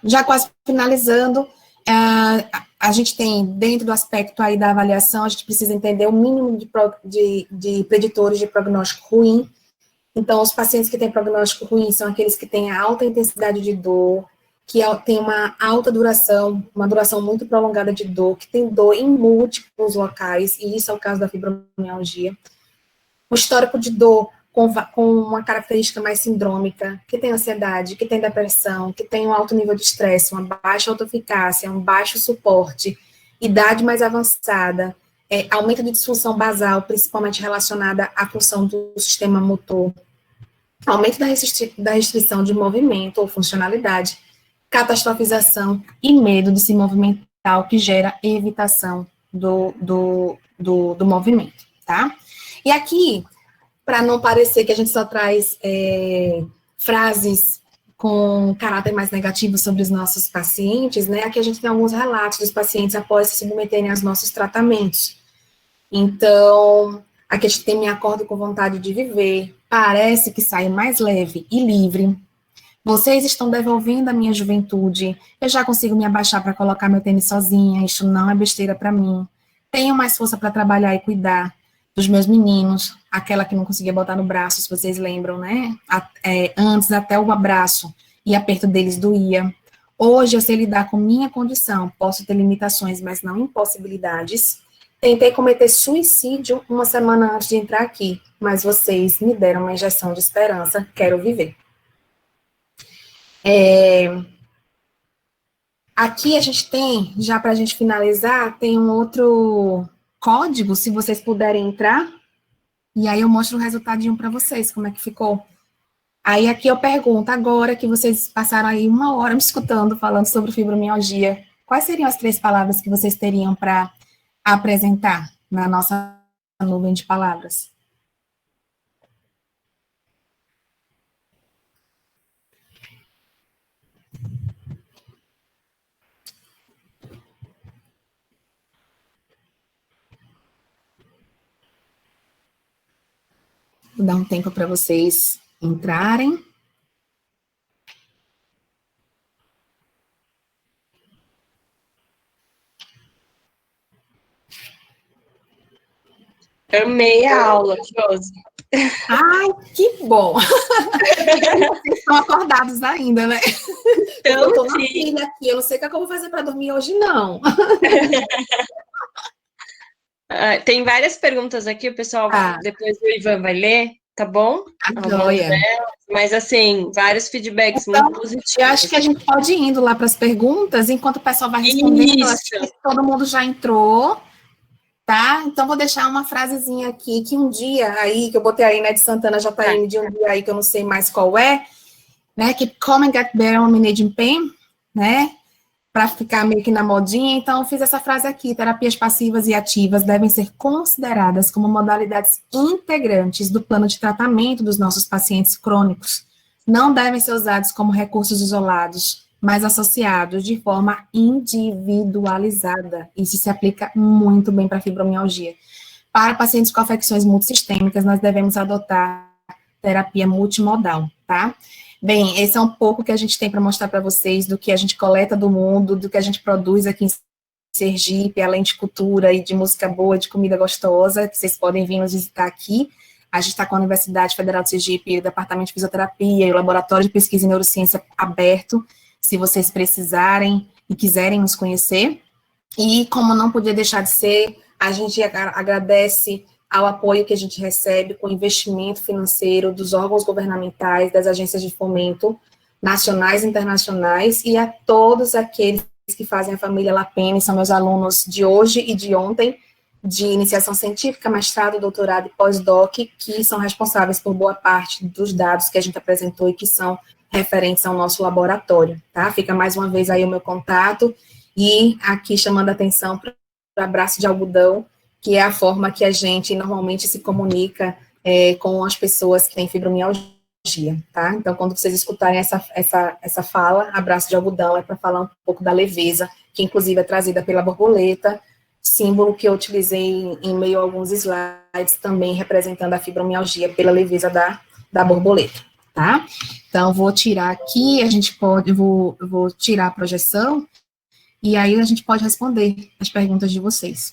Já quase finalizando, a gente tem, dentro do aspecto aí da avaliação, a gente precisa entender o mínimo de preditores de prognóstico ruim. Então, os pacientes que têm prognóstico ruim são aqueles que têm alta intensidade de dor, que tem uma alta duração, uma duração muito prolongada de dor, que tem dor em múltiplos locais, e isso é o caso da fibromialgia. O histórico de dor com uma característica mais sindrômica, que tem ansiedade, que tem depressão, que tem um alto nível de estresse, uma baixa autoeficácia, um baixo suporte, idade mais avançada, aumento de disfunção basal, principalmente relacionada à função do sistema motor, aumento da restrição de movimento ou funcionalidade, catastrofização e medo de se movimentar, o que gera evitação do movimento, tá? E aqui, para não parecer que a gente só traz frases com caráter mais negativo sobre os nossos pacientes, né? Aqui a gente tem alguns relatos dos pacientes após se submeterem aos nossos tratamentos. Então, aqui a gente tem: me acordo com vontade de viver, parece que saio mais leve e livre. Vocês estão devolvendo a minha juventude, eu já consigo me abaixar para colocar meu tênis sozinha, isso não é besteira para mim. Tenho mais força para trabalhar e cuidar dos meus meninos, aquela que não conseguia botar no braço, se vocês lembram, né? Antes até o abraço e aperto deles doía. Hoje eu sei lidar com minha condição, posso ter limitações, mas não impossibilidades. Tentei cometer suicídio uma semana antes de entrar aqui, mas vocês me deram uma injeção de esperança, quero viver. Aqui a gente tem, já para a gente finalizar, tem um outro código, se vocês puderem entrar, e aí eu mostro o resultadinho para vocês, como é que ficou. Aí aqui eu pergunto, agora que vocês passaram aí 1 hora me escutando, falando sobre fibromialgia, quais seriam as 3 palavras que vocês teriam para apresentar na nossa nuvem de palavras? Vou dar um tempo para vocês entrarem. Amei a aula, Josi. Ai, que bom! Vocês estão acordados ainda, né? Então, Eu tô na pilha aqui, eu não sei o que é que eu vou fazer para dormir hoje, não. Tem várias perguntas aqui, o pessoal, depois o Ivan vai ler, tá bom? Joia. Mas, assim, vários feedbacks então, muito positivos. Eu acho que a gente pode ir indo lá para as perguntas, enquanto o pessoal vai respondendo. Eu acho que todo mundo já entrou, tá? Então, vou deixar uma frasezinha aqui, que um dia aí, que eu botei aí, né, de Santana JM, de um dia aí, que eu não sei mais qual é, né, que Come and Get Better on Managing Pain, né, para ficar meio que na modinha. Então, eu fiz essa frase aqui: terapias passivas e ativas devem ser consideradas como modalidades integrantes do plano de tratamento dos nossos pacientes crônicos. Não devem ser usados como recursos isolados, mas associados de forma individualizada. Isso se aplica muito bem para a fibromialgia. Para pacientes com afecções multissistêmicas, nós devemos adotar terapia multimodal, tá? Bem, esse é um pouco que a gente tem para mostrar para vocês do que a gente coleta do mundo, do que a gente produz aqui em Sergipe, além de cultura e de música boa, de comida gostosa, que vocês podem vir nos visitar aqui. A gente está com a Universidade Federal de Sergipe, o Departamento de Fisioterapia e o Laboratório de Pesquisa em Neurociência aberto, se vocês precisarem e quiserem nos conhecer. E como não podia deixar de ser, a gente agradece ao apoio que a gente recebe com investimento financeiro dos órgãos governamentais, das agências de fomento nacionais e internacionais, e a todos aqueles que fazem a família Lapene, são meus alunos de hoje e de ontem, de iniciação científica, mestrado, doutorado e pós-doc, que são responsáveis por boa parte dos dados que a gente apresentou e que são referentes ao nosso laboratório, tá? Fica mais uma vez aí o meu contato, e aqui chamando a atenção para o abraço de algodão, que é a forma que a gente normalmente se comunica com as pessoas que têm fibromialgia, tá? Então, quando vocês escutarem essa fala, abraço de algodão, é para falar um pouco da leveza, que inclusive é trazida pela borboleta, símbolo que eu utilizei em meio a alguns slides, também representando a fibromialgia pela leveza da borboleta, tá? Então, vou tirar aqui, eu vou tirar a projeção, e aí a gente pode responder as perguntas de vocês.